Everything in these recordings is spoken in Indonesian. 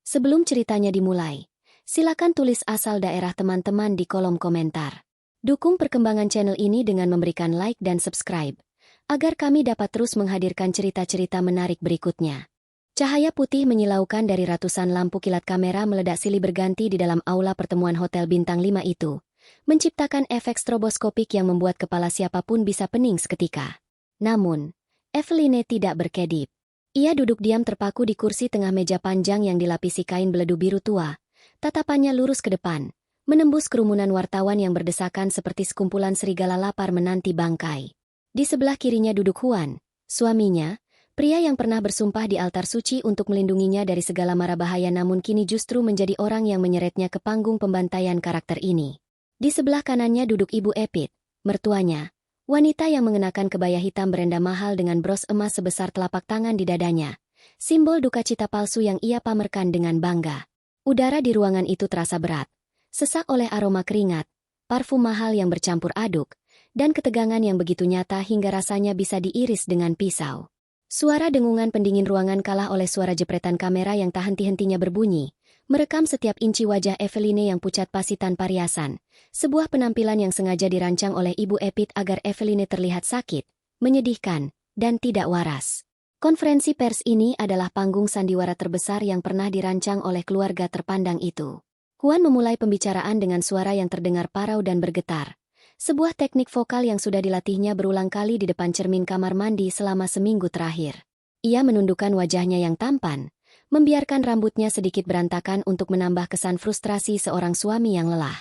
Sebelum ceritanya dimulai, silakan tulis asal daerah teman-teman di kolom komentar. Dukung perkembangan channel ini dengan memberikan like dan subscribe, agar kami dapat terus menghadirkan cerita-cerita menarik berikutnya. Cahaya putih menyilaukan dari ratusan lampu kilat kamera meledak silih berganti di dalam aula pertemuan Hotel Bintang 5 itu, menciptakan efek stroboskopik yang membuat kepala siapapun bisa pening seketika. Namun, Eveline tidak berkedip. Ia duduk diam terpaku di kursi tengah meja panjang yang dilapisi kain beledu biru tua. Tatapannya lurus ke depan, menembus kerumunan wartawan yang berdesakan seperti sekumpulan serigala lapar menanti bangkai. Di sebelah kirinya duduk Huan, suaminya, pria yang pernah bersumpah di altar suci untuk melindunginya dari segala mara bahaya namun kini justru menjadi orang yang menyeretnya ke panggung pembantaian karakter ini. Di sebelah kanannya duduk Ibu Epit, mertuanya, wanita yang mengenakan kebaya hitam berenda mahal dengan bros emas sebesar telapak tangan di dadanya, simbol duka cita palsu yang ia pamerkan dengan bangga. Udara di ruangan itu terasa berat, sesak oleh aroma keringat, parfum mahal yang bercampur aduk, dan ketegangan yang begitu nyata hingga rasanya bisa diiris dengan pisau. Suara dengungan pendingin ruangan kalah oleh suara jepretan kamera yang tak henti-hentinya berbunyi, merekam setiap inci wajah Eveline yang pucat pasi tanpa riasan, sebuah penampilan yang sengaja dirancang oleh Ibu Epit agar Eveline terlihat sakit, menyedihkan, dan tidak waras. Konferensi pers ini adalah panggung sandiwara terbesar yang pernah dirancang oleh keluarga terpandang itu. Huan memulai pembicaraan dengan suara yang terdengar parau dan bergetar. Sebuah teknik vokal yang sudah dilatihnya berulang kali di depan cermin kamar mandi selama seminggu terakhir. Ia menundukkan wajahnya yang tampan, membiarkan rambutnya sedikit berantakan untuk menambah kesan frustrasi seorang suami yang lelah.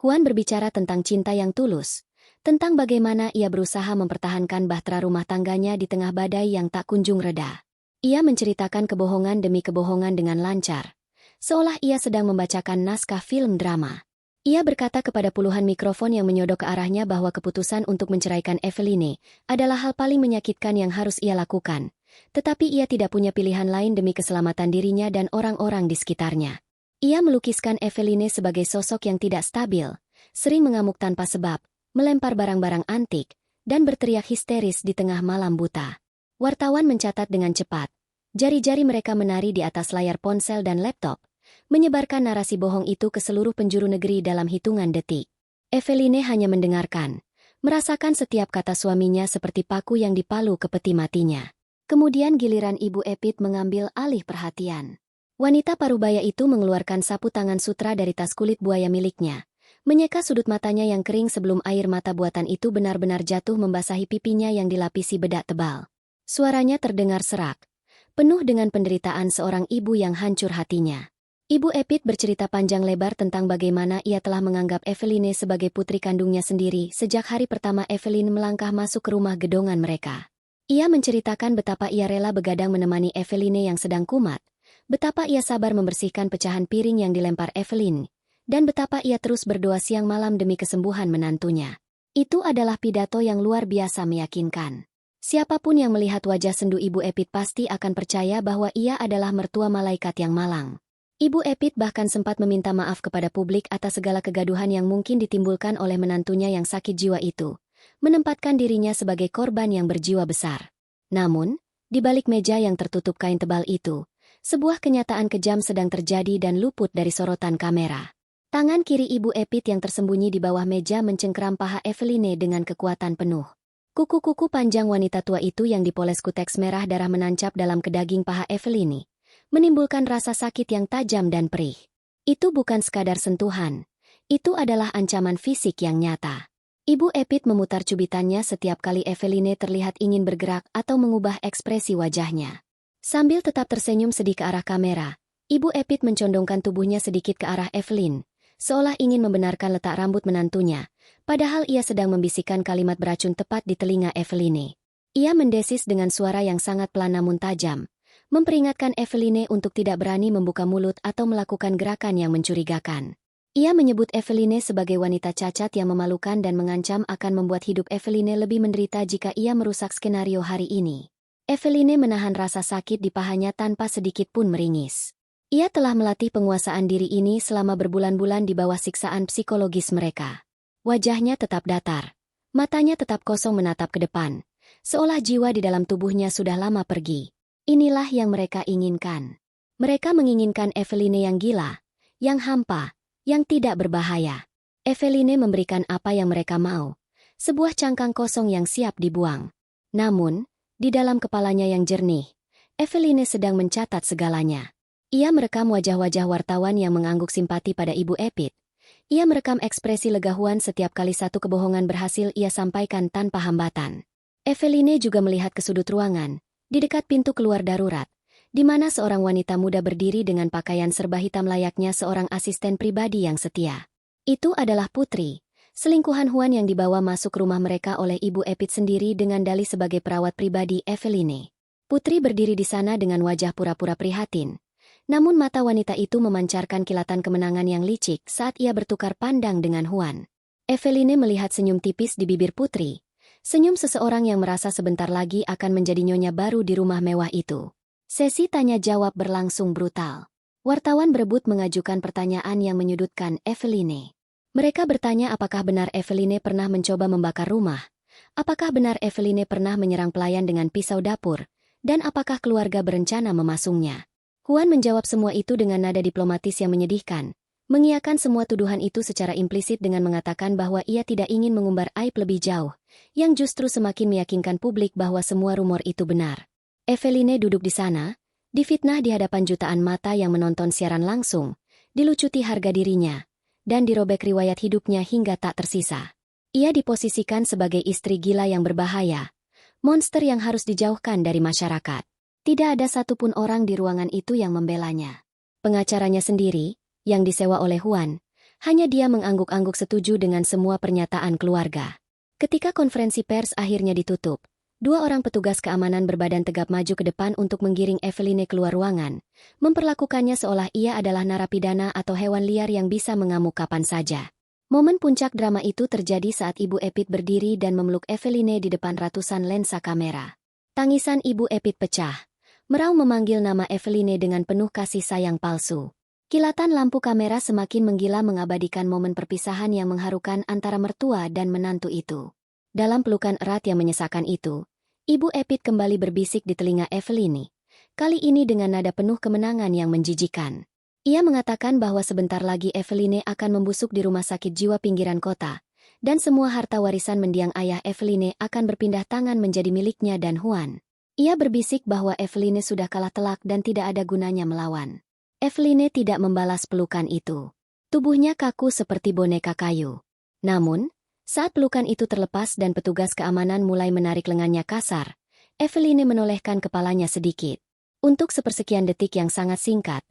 Huan berbicara tentang cinta yang tulus, tentang bagaimana ia berusaha mempertahankan bahtera rumah tangganya di tengah badai yang tak kunjung reda. Ia menceritakan kebohongan demi kebohongan dengan lancar, seolah ia sedang membacakan naskah film drama. Ia berkata kepada puluhan mikrofon yang menyodok ke arahnya bahwa keputusan untuk menceraikan Eveline adalah hal paling menyakitkan yang harus ia lakukan, tetapi ia tidak punya pilihan lain demi keselamatan dirinya dan orang-orang di sekitarnya. Ia melukiskan Eveline sebagai sosok yang tidak stabil, sering mengamuk tanpa sebab, melempar barang-barang antik, dan berteriak histeris di tengah malam buta. Wartawan mencatat dengan cepat. Jari-jari mereka menari di atas layar ponsel dan laptop, menyebarkan narasi bohong itu ke seluruh penjuru negeri dalam hitungan detik. Eveline hanya mendengarkan, merasakan setiap kata suaminya seperti paku yang dipalu ke peti matinya. Kemudian giliran Ibu Epit mengambil alih perhatian. Wanita parubaya itu mengeluarkan sapu tangan sutra dari tas kulit buaya miliknya, menyeka sudut matanya yang kering sebelum air mata buatan itu benar-benar jatuh membasahi pipinya yang dilapisi bedak tebal. Suaranya terdengar serak, penuh dengan penderitaan seorang ibu yang hancur hatinya. Ibu Epit bercerita panjang lebar tentang bagaimana ia telah menganggap Eveline sebagai putri kandungnya sendiri sejak hari pertama Eveline melangkah masuk ke rumah gedongan mereka. Ia menceritakan betapa ia rela begadang menemani Eveline yang sedang kumat, betapa ia sabar membersihkan pecahan piring yang dilempar Eveline, dan betapa ia terus berdoa siang malam demi kesembuhan menantunya. Itu adalah pidato yang luar biasa meyakinkan. Siapapun yang melihat wajah sendu Ibu Epit pasti akan percaya bahwa ia adalah mertua malaikat yang malang. Ibu Epit bahkan sempat meminta maaf kepada publik atas segala kegaduhan yang mungkin ditimbulkan oleh menantunya yang sakit jiwa itu, menempatkan dirinya sebagai korban yang berjiwa besar. Namun, di balik meja yang tertutup kain tebal itu, sebuah kenyataan kejam sedang terjadi dan luput dari sorotan kamera. Tangan kiri Ibu Epit yang tersembunyi di bawah meja mencengkeram paha Eveline dengan kekuatan penuh. Kuku-kuku panjang wanita tua itu yang dipoles kuteks merah darah menancap dalam kedaging paha Eveline, menimbulkan rasa sakit yang tajam dan perih. Itu bukan sekadar sentuhan, itu adalah ancaman fisik yang nyata. Ibu Epit memutar cubitannya setiap kali Eveline terlihat ingin bergerak atau mengubah ekspresi wajahnya. Sambil tetap tersenyum sedih ke arah kamera, Ibu Epit mencondongkan tubuhnya sedikit ke arah Eveline, seolah ingin membenarkan letak rambut menantunya, padahal ia sedang membisikkan kalimat beracun tepat di telinga Eveline. Ia mendesis dengan suara yang sangat pelan namun tajam, memperingatkan Eveline untuk tidak berani membuka mulut atau melakukan gerakan yang mencurigakan. Ia menyebut Eveline sebagai wanita cacat yang memalukan dan mengancam akan membuat hidup Eveline lebih menderita jika ia merusak skenario hari ini. Eveline menahan rasa sakit di pahanya tanpa sedikit pun meringis. Ia telah melatih penguasaan diri ini selama berbulan-bulan di bawah siksaan psikologis mereka. Wajahnya tetap datar, matanya tetap kosong menatap ke depan, seolah jiwa di dalam tubuhnya sudah lama pergi. Inilah yang mereka inginkan. Mereka menginginkan Eveline yang gila, yang hampa, yang tidak berbahaya. Eveline memberikan apa yang mereka mau, sebuah cangkang kosong yang siap dibuang. Namun, di dalam kepalanya yang jernih, Eveline sedang mencatat segalanya. Ia merekam wajah-wajah wartawan yang mengangguk simpati pada Ibu Epit. Ia merekam ekspresi legahuan setiap kali satu kebohongan berhasil ia sampaikan tanpa hambatan. Eveline juga melihat ke sudut ruangan, di dekat pintu keluar darurat, di mana seorang wanita muda berdiri dengan pakaian serba hitam layaknya seorang asisten pribadi yang setia. Itu adalah Putri, selingkuhan Huan yang dibawa masuk rumah mereka oleh Ibu Epit sendiri dengan dalih sebagai perawat pribadi Eveline. Putri berdiri di sana dengan wajah pura-pura prihatin. Namun mata wanita itu memancarkan kilatan kemenangan yang licik saat ia bertukar pandang dengan Huan. Eveline melihat senyum tipis di bibir Putri. Senyum seseorang yang merasa sebentar lagi akan menjadi nyonya baru di rumah mewah itu. Sesi tanya-jawab berlangsung brutal. Wartawan berebut mengajukan pertanyaan yang menyudutkan Eveline. Mereka bertanya apakah benar Eveline pernah mencoba membakar rumah, apakah benar Eveline pernah menyerang pelayan dengan pisau dapur, dan apakah keluarga berencana memasungnya. Huan menjawab semua itu dengan nada diplomatis yang menyedihkan, mengiyakan semua tuduhan itu secara implisit dengan mengatakan bahwa ia tidak ingin mengumbar aib lebih jauh, yang justru semakin meyakinkan publik bahwa semua rumor itu benar. Eveline duduk di sana, difitnah di hadapan jutaan mata yang menonton siaran langsung, dilucuti harga dirinya, dan dirobek riwayat hidupnya hingga tak tersisa. Ia diposisikan sebagai istri gila yang berbahaya, monster yang harus dijauhkan dari masyarakat. Tidak ada satupun orang di ruangan itu yang membelanya. Pengacaranya sendiri, yang disewa oleh Huan, hanya dia mengangguk-angguk setuju dengan semua pernyataan keluarga. Ketika konferensi pers akhirnya ditutup, dua orang petugas keamanan berbadan tegap maju ke depan untuk menggiring Eveline keluar ruangan, memperlakukannya seolah ia adalah narapidana atau hewan liar yang bisa mengamuk kapan saja. Momen puncak drama itu terjadi saat Ibu Epit berdiri dan memeluk Eveline di depan ratusan lensa kamera. Tangisan Ibu Epit pecah. Meraung memanggil nama Eveline dengan penuh kasih sayang palsu. Kilatan lampu kamera semakin menggila mengabadikan momen perpisahan yang mengharukan antara mertua dan menantu itu. Dalam pelukan erat yang menyesakan itu, Ibu Epit kembali berbisik di telinga Eveline, kali ini dengan nada penuh kemenangan yang menjijikan. Ia mengatakan bahwa sebentar lagi Eveline akan membusuk di rumah sakit jiwa pinggiran kota, dan semua harta warisan mendiang ayah Eveline akan berpindah tangan menjadi miliknya dan Huan. Ia berbisik bahwa Eveline sudah kalah telak dan tidak ada gunanya melawan. Eveline tidak membalas pelukan itu. Tubuhnya kaku seperti boneka kayu. Namun, saat pelukan itu terlepas dan petugas keamanan mulai menarik lengannya kasar, Eveline menolehkan kepalanya sedikit. Untuk sepersekian detik yang sangat singkat,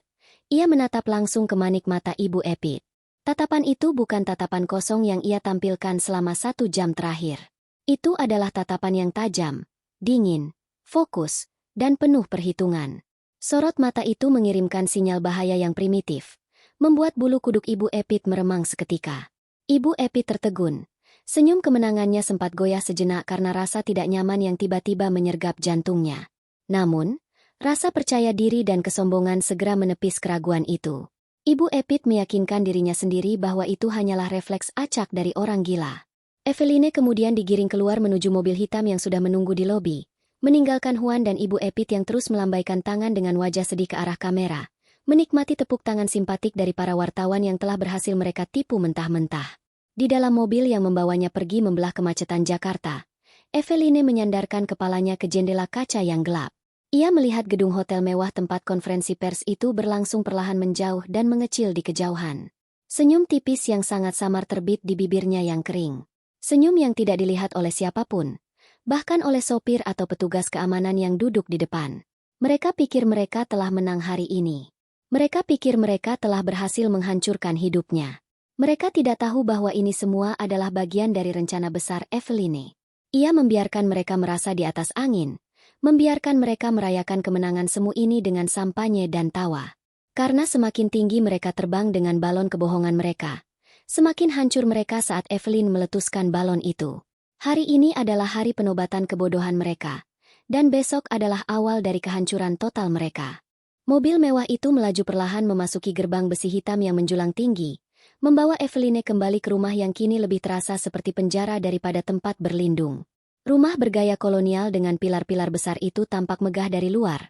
ia menatap langsung ke manik mata Ibu Epit. Tatapan itu bukan tatapan kosong yang ia tampilkan selama 1 jam terakhir. Itu adalah tatapan yang tajam, dingin, fokus, dan penuh perhitungan. Sorot mata itu mengirimkan sinyal bahaya yang primitif, membuat bulu kuduk Ibu Epit meremang seketika. Ibu Epit tertegun. Senyum kemenangannya sempat goyah sejenak karena rasa tidak nyaman yang tiba-tiba menyergap jantungnya. Namun, rasa percaya diri dan kesombongan segera menepis keraguan itu. Ibu Epit meyakinkan dirinya sendiri bahwa itu hanyalah refleks acak dari orang gila. Eveline kemudian digiring keluar menuju mobil hitam yang sudah menunggu di lobi, meninggalkan Huan dan Ibu Epit yang terus melambaikan tangan dengan wajah sedih ke arah kamera, menikmati tepuk tangan simpatik dari para wartawan yang telah berhasil mereka tipu mentah-mentah. Di dalam mobil yang membawanya pergi membelah kemacetan Jakarta, Eveline menyandarkan kepalanya ke jendela kaca yang gelap. Ia melihat gedung hotel mewah tempat konferensi pers itu berlangsung perlahan menjauh dan mengecil di kejauhan. Senyum tipis yang sangat samar terbit di bibirnya yang kering. Senyum yang tidak dilihat oleh siapapun, bahkan oleh sopir atau petugas keamanan yang duduk di depan. Mereka pikir mereka telah menang hari ini. Mereka pikir mereka telah berhasil menghancurkan hidupnya. Mereka tidak tahu bahwa ini semua adalah bagian dari rencana besar Eveline. Ia membiarkan mereka merasa di atas angin, membiarkan mereka merayakan kemenangan semu ini dengan sampanye dan tawa. Karena semakin tinggi mereka terbang dengan balon kebohongan mereka, semakin hancur mereka saat Eveline meletuskan balon itu. Hari ini adalah hari penobatan kebodohan mereka, dan besok adalah awal dari kehancuran total mereka. Mobil mewah itu melaju perlahan memasuki gerbang besi hitam yang menjulang tinggi, membawa Eveline kembali ke rumah yang kini lebih terasa seperti penjara daripada tempat berlindung. Rumah bergaya kolonial dengan pilar-pilar besar itu tampak megah dari luar,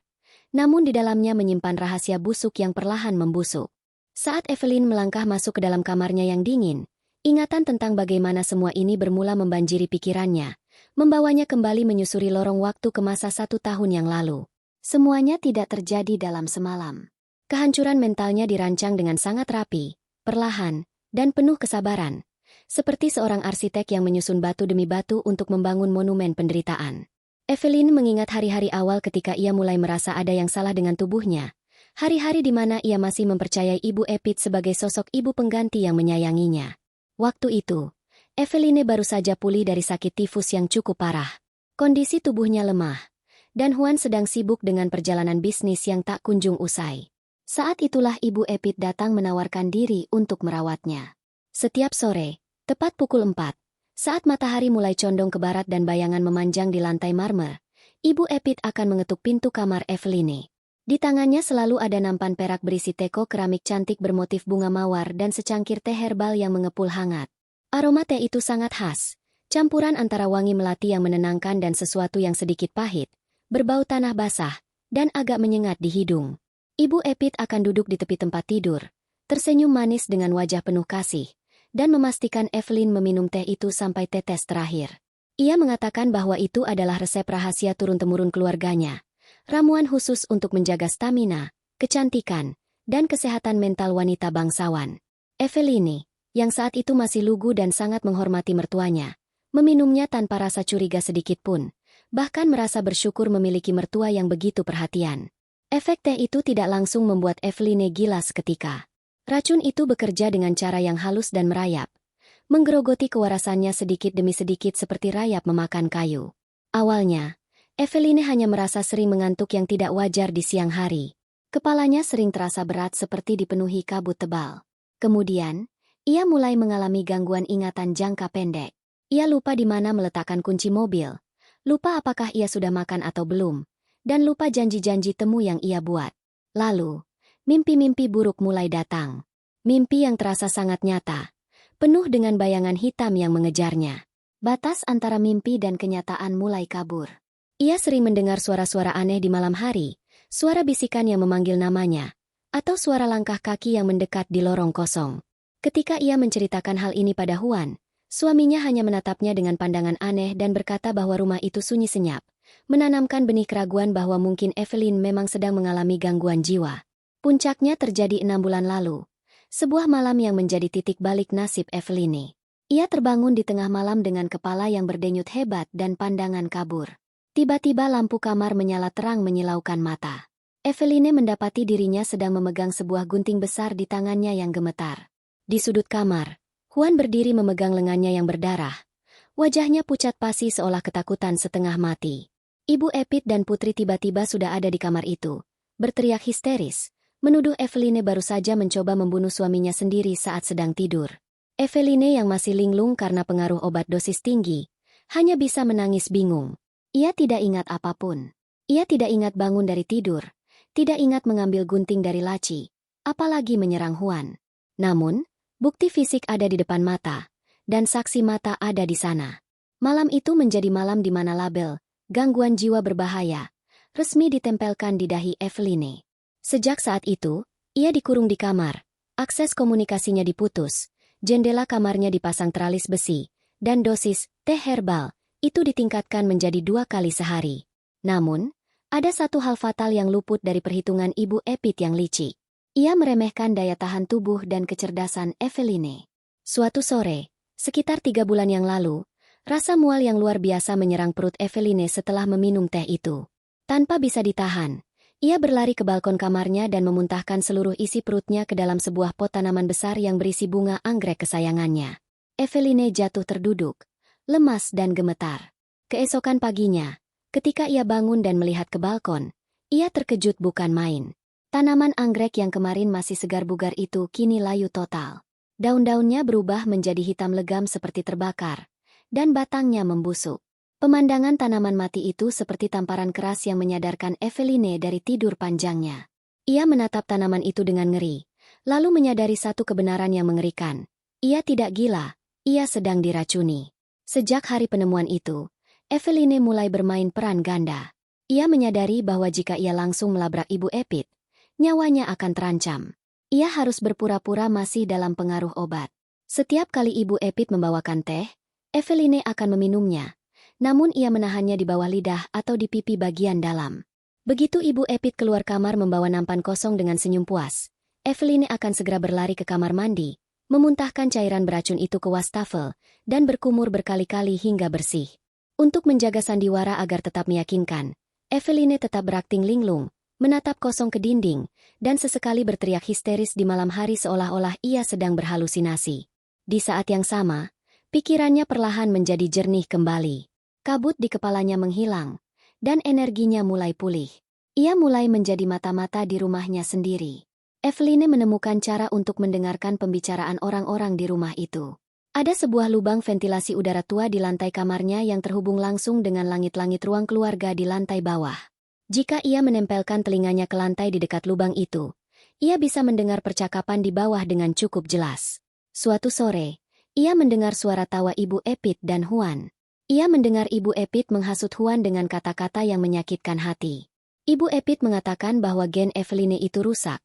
namun di dalamnya menyimpan rahasia busuk yang perlahan membusuk. Saat Evelyn melangkah masuk ke dalam kamarnya yang dingin, ingatan tentang bagaimana semua ini bermula membanjiri pikirannya, membawanya kembali menyusuri lorong waktu ke masa 1 tahun yang lalu. Semuanya tidak terjadi dalam semalam. Kehancuran mentalnya dirancang dengan sangat rapi, perlahan, dan penuh kesabaran, seperti seorang arsitek yang menyusun batu demi batu untuk membangun monumen penderitaan. Evelyn mengingat hari-hari awal ketika ia mulai merasa ada yang salah dengan tubuhnya, hari-hari di mana ia masih mempercayai Ibu Epit sebagai sosok ibu pengganti yang menyayanginya. Waktu itu, Evelyn baru saja pulih dari sakit tifus yang cukup parah. Kondisi tubuhnya lemah, dan Juan sedang sibuk dengan perjalanan bisnis yang tak kunjung usai. Saat itulah Ibu Epit datang menawarkan diri untuk merawatnya. Setiap sore, tepat pukul 4, saat matahari mulai condong ke barat dan bayangan memanjang di lantai marmer, Ibu Epit akan mengetuk pintu kamar Evelyn. Di tangannya selalu ada nampan perak berisi teko keramik cantik bermotif bunga mawar dan secangkir teh herbal yang mengepul hangat. Aroma teh itu sangat khas, campuran antara wangi melati yang menenangkan dan sesuatu yang sedikit pahit, berbau tanah basah, dan agak menyengat di hidung. Ibu Epit akan duduk di tepi tempat tidur, tersenyum manis dengan wajah penuh kasih, dan memastikan Evelyn meminum teh itu sampai tetes terakhir. Ia mengatakan bahwa itu adalah resep rahasia turun-temurun keluarganya, ramuan khusus untuk menjaga stamina, kecantikan, dan kesehatan mental wanita bangsawan. Evelyn, yang saat itu masih lugu dan sangat menghormati mertuanya, meminumnya tanpa rasa curiga sedikit pun, bahkan merasa bersyukur memiliki mertua yang begitu perhatian. Efek teh itu tidak langsung membuat Evelyn gila seketika. Racun itu bekerja dengan cara yang halus dan merayap, menggerogoti kewarasannya sedikit demi sedikit seperti rayap memakan kayu. Awalnya, Evelyn hanya merasa sering mengantuk yang tidak wajar di siang hari. Kepalanya sering terasa berat seperti dipenuhi kabut tebal. Kemudian, ia mulai mengalami gangguan ingatan jangka pendek. Ia lupa di mana meletakkan kunci mobil, lupa apakah ia sudah makan atau belum, dan lupa janji-janji temu yang ia buat. Lalu, mimpi-mimpi buruk mulai datang. Mimpi yang terasa sangat nyata, penuh dengan bayangan hitam yang mengejarnya. Batas antara mimpi dan kenyataan mulai kabur. Ia sering mendengar suara-suara aneh di malam hari, suara bisikan yang memanggil namanya, atau suara langkah kaki yang mendekat di lorong kosong. Ketika ia menceritakan hal ini pada Juan, suaminya hanya menatapnya dengan pandangan aneh dan berkata bahwa rumah itu sunyi senyap, menanamkan benih keraguan bahwa mungkin Evelyn memang sedang mengalami gangguan jiwa. Puncaknya terjadi 6 bulan lalu, sebuah malam yang menjadi titik balik nasib Evelyn. Ia terbangun di tengah malam dengan kepala yang berdenyut hebat dan pandangan kabur. Tiba-tiba lampu kamar menyala terang menyilaukan mata. Evelyn mendapati dirinya sedang memegang sebuah gunting besar di tangannya yang gemetar. Di sudut kamar, Juan berdiri memegang lengannya yang berdarah. Wajahnya pucat pasi seolah ketakutan setengah mati. Ibu Epit dan Putri tiba-tiba sudah ada di kamar itu, berteriak histeris, menuduh Evelyn baru saja mencoba membunuh suaminya sendiri saat sedang tidur. Evelyn yang masih linglung karena pengaruh obat dosis tinggi, hanya bisa menangis bingung. Ia tidak ingat apapun. Ia tidak ingat bangun dari tidur, tidak ingat mengambil gunting dari laci, apalagi menyerang Juan. Namun, bukti fisik ada di depan mata, dan saksi mata ada di sana. Malam itu menjadi malam di mana label gangguan jiwa berbahaya resmi ditempelkan di dahi Evelyn. Sejak saat itu, ia dikurung di kamar, akses komunikasinya diputus, jendela kamarnya dipasang teralis besi, dan dosis teh herbal itu ditingkatkan menjadi 2 kali sehari. Namun, ada satu hal fatal yang luput dari perhitungan Ibu Epit yang licik. Ia meremehkan daya tahan tubuh dan kecerdasan Evelyn. Suatu sore, sekitar 3 bulan yang lalu, rasa mual yang luar biasa menyerang perut Evelyn setelah meminum teh itu. Tanpa bisa ditahan, ia berlari ke balkon kamarnya dan memuntahkan seluruh isi perutnya ke dalam sebuah pot tanaman besar yang berisi bunga anggrek kesayangannya. Evelyn jatuh terduduk, lemas dan gemetar. Keesokan paginya, ketika ia bangun dan melihat ke balkon, ia terkejut bukan main. Tanaman anggrek yang kemarin masih segar bugar itu kini layu total. Daun-daunnya berubah menjadi hitam legam seperti terbakar, dan batangnya membusuk. Pemandangan tanaman mati itu seperti tamparan keras yang menyadarkan Evelyn dari tidur panjangnya. Ia menatap tanaman itu dengan ngeri, lalu menyadari satu kebenaran yang mengerikan. Ia tidak gila, ia sedang diracuni. Sejak hari penemuan itu, Evelyn mulai bermain peran ganda. Ia menyadari bahwa jika ia langsung melabrak Ibu Epit, nyawanya akan terancam. Ia harus berpura-pura masih dalam pengaruh obat. Setiap kali Ibu Epit membawakan teh, Eveline akan meminumnya. Namun ia menahannya di bawah lidah atau di pipi bagian dalam. Begitu Ibu Epit keluar kamar membawa nampan kosong dengan senyum puas, Eveline akan segera berlari ke kamar mandi, memuntahkan cairan beracun itu ke wastafel, dan berkumur berkali-kali hingga bersih. Untuk menjaga sandiwara agar tetap meyakinkan, Eveline tetap berakting linglung, menatap kosong ke dinding, dan sesekali berteriak histeris di malam hari seolah-olah ia sedang berhalusinasi. Di saat yang sama, pikirannya perlahan menjadi jernih kembali. Kabut di kepalanya menghilang, dan energinya mulai pulih. Ia mulai menjadi mata-mata di rumahnya sendiri. Eveline menemukan cara untuk mendengarkan pembicaraan orang-orang di rumah itu. Ada sebuah lubang ventilasi udara tua di lantai kamarnya yang terhubung langsung dengan langit-langit ruang keluarga di lantai bawah. Jika ia menempelkan telinganya ke lantai di dekat lubang itu, ia bisa mendengar percakapan di bawah dengan cukup jelas. Suatu sore, ia mendengar suara tawa Ibu Epit dan Huan. Ia mendengar Ibu Epit menghasut Huan dengan kata-kata yang menyakitkan hati. Ibu Epit mengatakan bahwa gen Eveline itu rusak,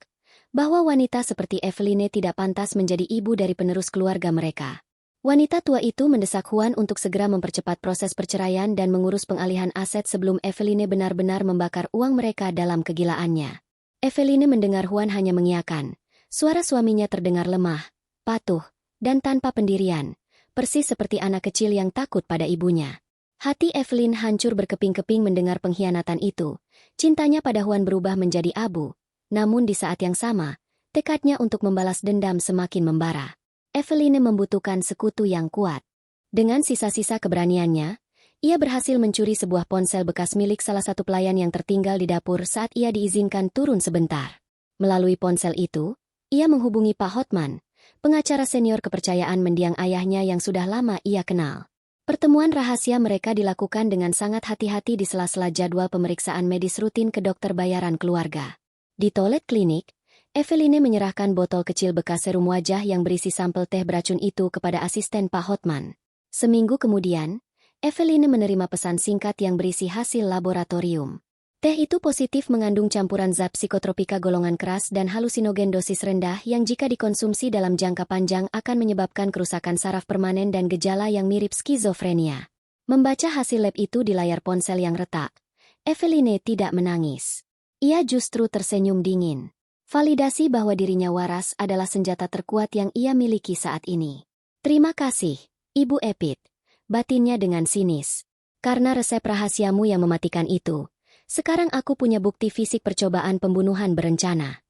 bahwa wanita seperti Eveline tidak pantas menjadi ibu dari penerus keluarga mereka. Wanita tua itu mendesak Huan untuk segera mempercepat proses perceraian dan mengurus pengalihan aset sebelum Eveline benar-benar membakar uang mereka dalam kegilaannya. Eveline mendengar Huan hanya mengiyakan. Suara suaminya terdengar lemah, patuh, dan tanpa pendirian. Persis seperti anak kecil yang takut pada ibunya. Hati Evelyn hancur berkeping-keping mendengar pengkhianatan itu. Cintanya pada Huan berubah menjadi abu. Namun di saat yang sama, tekadnya untuk membalas dendam semakin membara. Eveline membutuhkan sekutu yang kuat. Dengan sisa-sisa keberaniannya, ia berhasil mencuri sebuah ponsel bekas milik salah satu pelayan yang tertinggal di dapur saat ia diizinkan turun sebentar. Melalui ponsel itu, ia menghubungi Pak Hotman, pengacara senior kepercayaan mendiang ayahnya yang sudah lama ia kenal. Pertemuan rahasia mereka dilakukan dengan sangat hati-hati di sela-sela jadwal pemeriksaan medis rutin ke dokter bayaran keluarga. Di toilet klinik, Eveline menyerahkan botol kecil bekas serum wajah yang berisi sampel teh beracun itu kepada asisten Pak Hotman. Seminggu kemudian, Eveline menerima pesan singkat yang berisi hasil laboratorium. Teh itu positif mengandung campuran zat psikotropika golongan keras dan halusinogen dosis rendah yang jika dikonsumsi dalam jangka panjang akan menyebabkan kerusakan saraf permanen dan gejala yang mirip skizofrenia. Membaca hasil lab itu di layar ponsel yang retak, Eveline tidak menangis. Ia justru tersenyum dingin. Validasi bahwa dirinya waras adalah senjata terkuat yang ia miliki saat ini. Terima kasih, Ibu Epit, batinnya dengan sinis. Karena resep rahasiamu yang mematikan itu, sekarang aku punya bukti fisik percobaan pembunuhan berencana.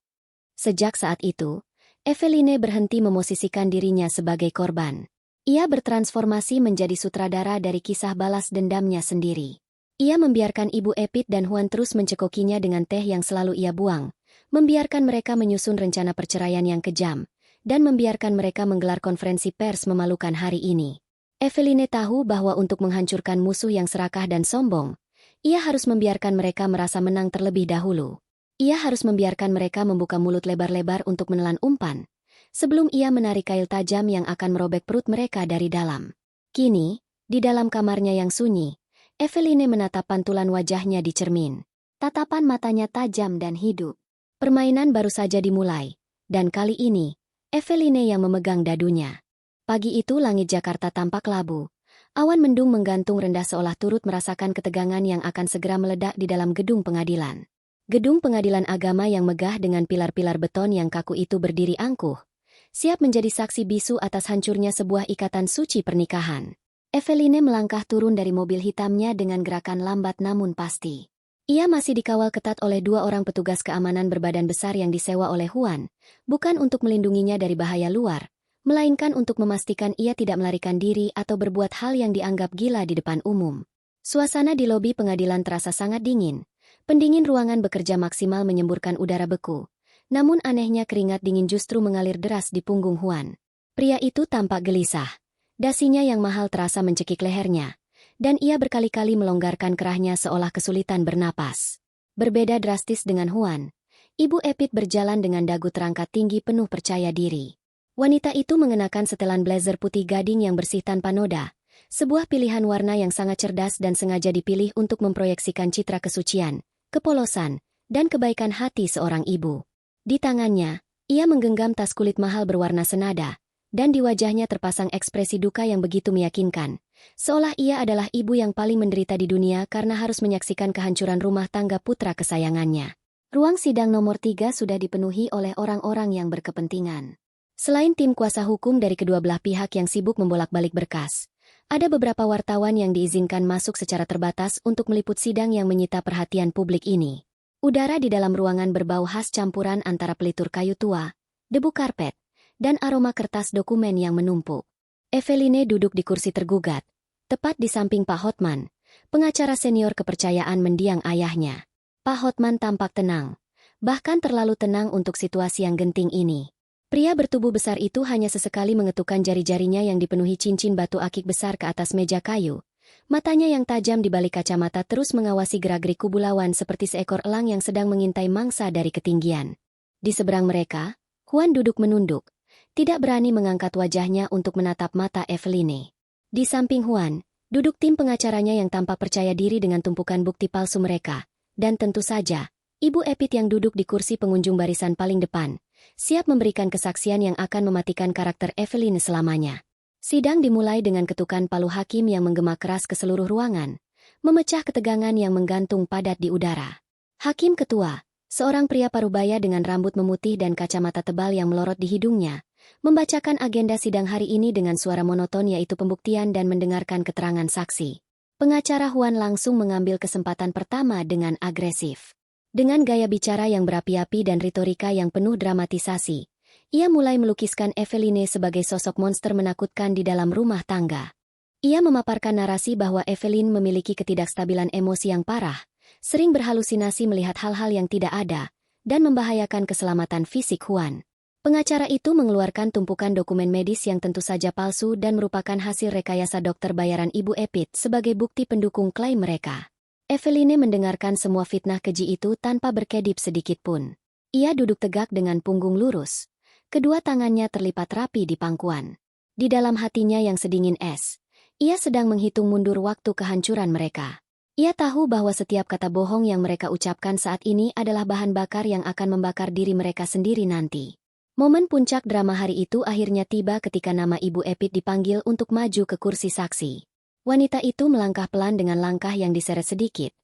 Sejak saat itu, Eveline berhenti memosisikan dirinya sebagai korban. Ia bertransformasi menjadi sutradara dari kisah balas dendamnya sendiri. Ia membiarkan Ibu Epit dan Huan terus mencekokinya dengan teh yang selalu ia buang, membiarkan mereka menyusun rencana perceraian yang kejam, dan membiarkan mereka menggelar konferensi pers memalukan hari ini. Eveline tahu bahwa untuk menghancurkan musuh yang serakah dan sombong, ia harus membiarkan mereka merasa menang terlebih dahulu. Ia harus membiarkan mereka membuka mulut lebar-lebar untuk menelan umpan, sebelum ia menarik kail tajam yang akan merobek perut mereka dari dalam. Kini, di dalam kamarnya yang sunyi, Eveline menatap pantulan wajahnya di cermin. Tatapan matanya tajam dan hidup. Permainan baru saja dimulai, dan kali ini, Eveline yang memegang dadunya. Pagi itu langit Jakarta tampak labu. Awan mendung menggantung rendah seolah turut merasakan ketegangan yang akan segera meledak di dalam gedung pengadilan. Gedung pengadilan agama yang megah dengan pilar-pilar beton yang kaku itu berdiri angkuh, siap menjadi saksi bisu atas hancurnya sebuah ikatan suci pernikahan. Eveline melangkah turun dari mobil hitamnya dengan gerakan lambat namun pasti. Ia masih dikawal ketat oleh 2 orang petugas keamanan berbadan besar yang disewa oleh Huan, bukan untuk melindunginya dari bahaya luar, melainkan untuk memastikan ia tidak melarikan diri atau berbuat hal yang dianggap gila di depan umum. Suasana di lobi pengadilan terasa sangat dingin. Pendingin ruangan bekerja maksimal menyemburkan udara beku. Namun anehnya keringat dingin justru mengalir deras di punggung Huan. Pria itu tampak gelisah. Dasinya yang mahal terasa mencekik lehernya. Dan ia berkali-kali melonggarkan kerahnya seolah kesulitan bernapas. Berbeda drastis dengan Huan, Ibu Epit berjalan dengan dagu terangkat tinggi penuh percaya diri. Wanita itu mengenakan setelan blazer putih gading yang bersih tanpa noda, Sebuah pilihan warna yang sangat cerdas dan sengaja dipilih untuk memproyeksikan citra kesucian, kepolosan, dan kebaikan hati seorang ibu. Di tangannya, ia menggenggam tas kulit mahal berwarna senada, dan di wajahnya terpasang ekspresi duka yang begitu meyakinkan, seolah ia adalah ibu yang paling menderita di dunia karena harus menyaksikan kehancuran rumah tangga putra kesayangannya. Ruang sidang nomor 3 sudah dipenuhi oleh orang-orang yang berkepentingan. Selain tim kuasa hukum dari kedua belah pihak yang sibuk membolak-balik berkas, ada beberapa wartawan yang diizinkan masuk secara terbatas untuk meliput sidang yang menyita perhatian publik ini. Udara di dalam ruangan berbau khas campuran antara pelitur kayu tua, debu karpet, dan aroma kertas dokumen yang menumpuk. Eveline duduk di kursi tergugat, tepat di samping Pak Hotman, pengacara senior kepercayaan mendiang ayahnya. Pak Hotman tampak tenang, bahkan terlalu tenang untuk situasi yang genting ini. Pria bertubuh besar itu hanya sesekali mengetukkan jari-jarinya yang dipenuhi cincin batu akik besar ke atas meja kayu. Matanya yang tajam di balik kacamata terus mengawasi gerak-gerik kubu lawan seperti seekor elang yang sedang mengintai mangsa dari ketinggian. Di seberang mereka, Juan duduk menunduk, tidak berani mengangkat wajahnya untuk menatap mata Eveline. Di samping Juan, duduk tim pengacaranya yang tampak percaya diri dengan tumpukan bukti palsu mereka, dan tentu saja, Ibu Epit yang duduk di kursi pengunjung barisan paling depan, siap memberikan kesaksian yang akan mematikan karakter Eveline selamanya. Sidang dimulai dengan ketukan palu hakim yang menggema keras ke seluruh ruangan, memecah ketegangan yang menggantung padat di udara. Hakim ketua, seorang pria parubaya dengan rambut memutih dan kacamata tebal yang melorot di hidungnya, membacakan agenda sidang hari ini dengan suara monoton yaitu pembuktian dan mendengarkan keterangan saksi. Pengacara Juan langsung mengambil kesempatan pertama dengan agresif. Dengan gaya bicara yang berapi-api dan retorika yang penuh dramatisasi, ia mulai melukiskan Eveline sebagai sosok monster menakutkan di dalam rumah tangga. Ia memaparkan narasi bahwa Eveline memiliki ketidakstabilan emosi yang parah, sering berhalusinasi melihat hal-hal yang tidak ada, dan membahayakan keselamatan fisik Juan. Pengacara itu mengeluarkan tumpukan dokumen medis yang tentu saja palsu dan merupakan hasil rekayasa dokter bayaran Ibu Epit sebagai bukti pendukung klaim mereka. Eveline mendengarkan semua fitnah keji itu tanpa berkedip sedikit pun. Ia duduk tegak dengan punggung lurus. Kedua tangannya terlipat rapi di pangkuan. Di dalam hatinya yang sedingin es, ia sedang menghitung mundur waktu kehancuran mereka. Ia tahu bahwa setiap kata bohong yang mereka ucapkan saat ini adalah bahan bakar yang akan membakar diri mereka sendiri nanti. Momen puncak drama hari itu akhirnya tiba ketika nama Ibu Epit dipanggil untuk maju ke kursi saksi. Wanita itu melangkah pelan dengan langkah yang diseret sedikit,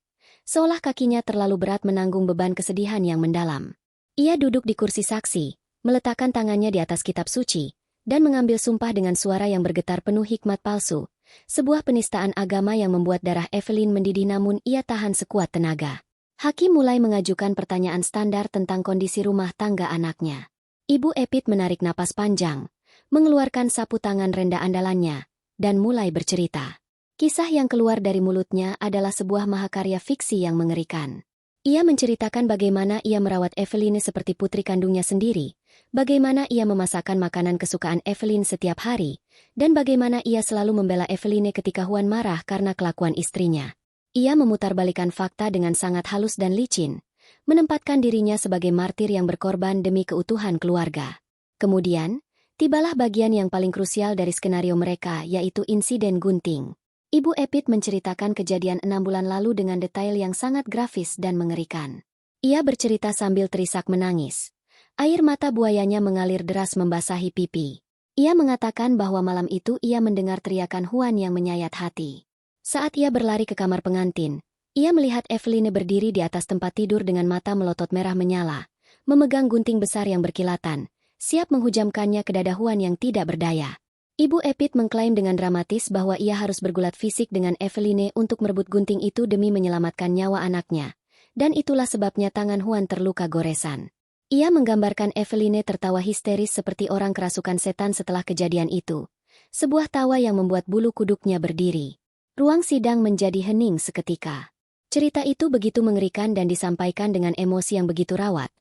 seolah kakinya terlalu berat menanggung beban kesedihan yang mendalam. Ia duduk di kursi saksi, meletakkan tangannya di atas kitab suci, dan mengambil sumpah dengan suara yang bergetar penuh hikmat palsu, sebuah penistaan agama yang membuat darah Eveline mendidih namun ia tahan sekuat tenaga. Hakim mulai mengajukan pertanyaan standar tentang kondisi rumah tangga anaknya. Ibu Epit menarik napas panjang, mengeluarkan sapu tangan rendah andalannya, dan mulai bercerita. Kisah yang keluar dari mulutnya adalah sebuah mahakarya fiksi yang mengerikan. Ia menceritakan bagaimana ia merawat Eveline seperti putri kandungnya sendiri, bagaimana ia memasakkan makanan kesukaan Eveline setiap hari, dan bagaimana ia selalu membela Eveline ketika Juan marah karena kelakuan istrinya. Ia memutarbalikkan fakta dengan sangat halus dan licin, menempatkan dirinya sebagai martir yang berkorban demi keutuhan keluarga. Kemudian, tibalah bagian yang paling krusial dari skenario mereka, yaitu insiden gunting. Ibu Epit menceritakan kejadian 6 bulan lalu dengan detail yang sangat grafis dan mengerikan. Ia bercerita sambil terisak menangis. Air mata buayanya mengalir deras membasahi pipi. Ia mengatakan bahwa malam itu ia mendengar teriakan Juan yang menyayat hati. Saat ia berlari ke kamar pengantin, ia melihat Eveline berdiri di atas tempat tidur dengan mata melotot merah menyala, memegang gunting besar yang berkilatan, siap menghujamkannya ke dada Juan yang tidak berdaya. Ibu Epit mengklaim dengan dramatis bahwa ia harus bergulat fisik dengan Eveline untuk merebut gunting itu demi menyelamatkan nyawa anaknya, dan itulah sebabnya tangan Juan terluka goresan. Ia menggambarkan Eveline tertawa histeris seperti orang kerasukan setan setelah kejadian itu, sebuah tawa yang membuat bulu kuduknya berdiri. Ruang sidang menjadi hening seketika. Cerita itu begitu mengerikan dan disampaikan dengan emosi yang begitu rawat,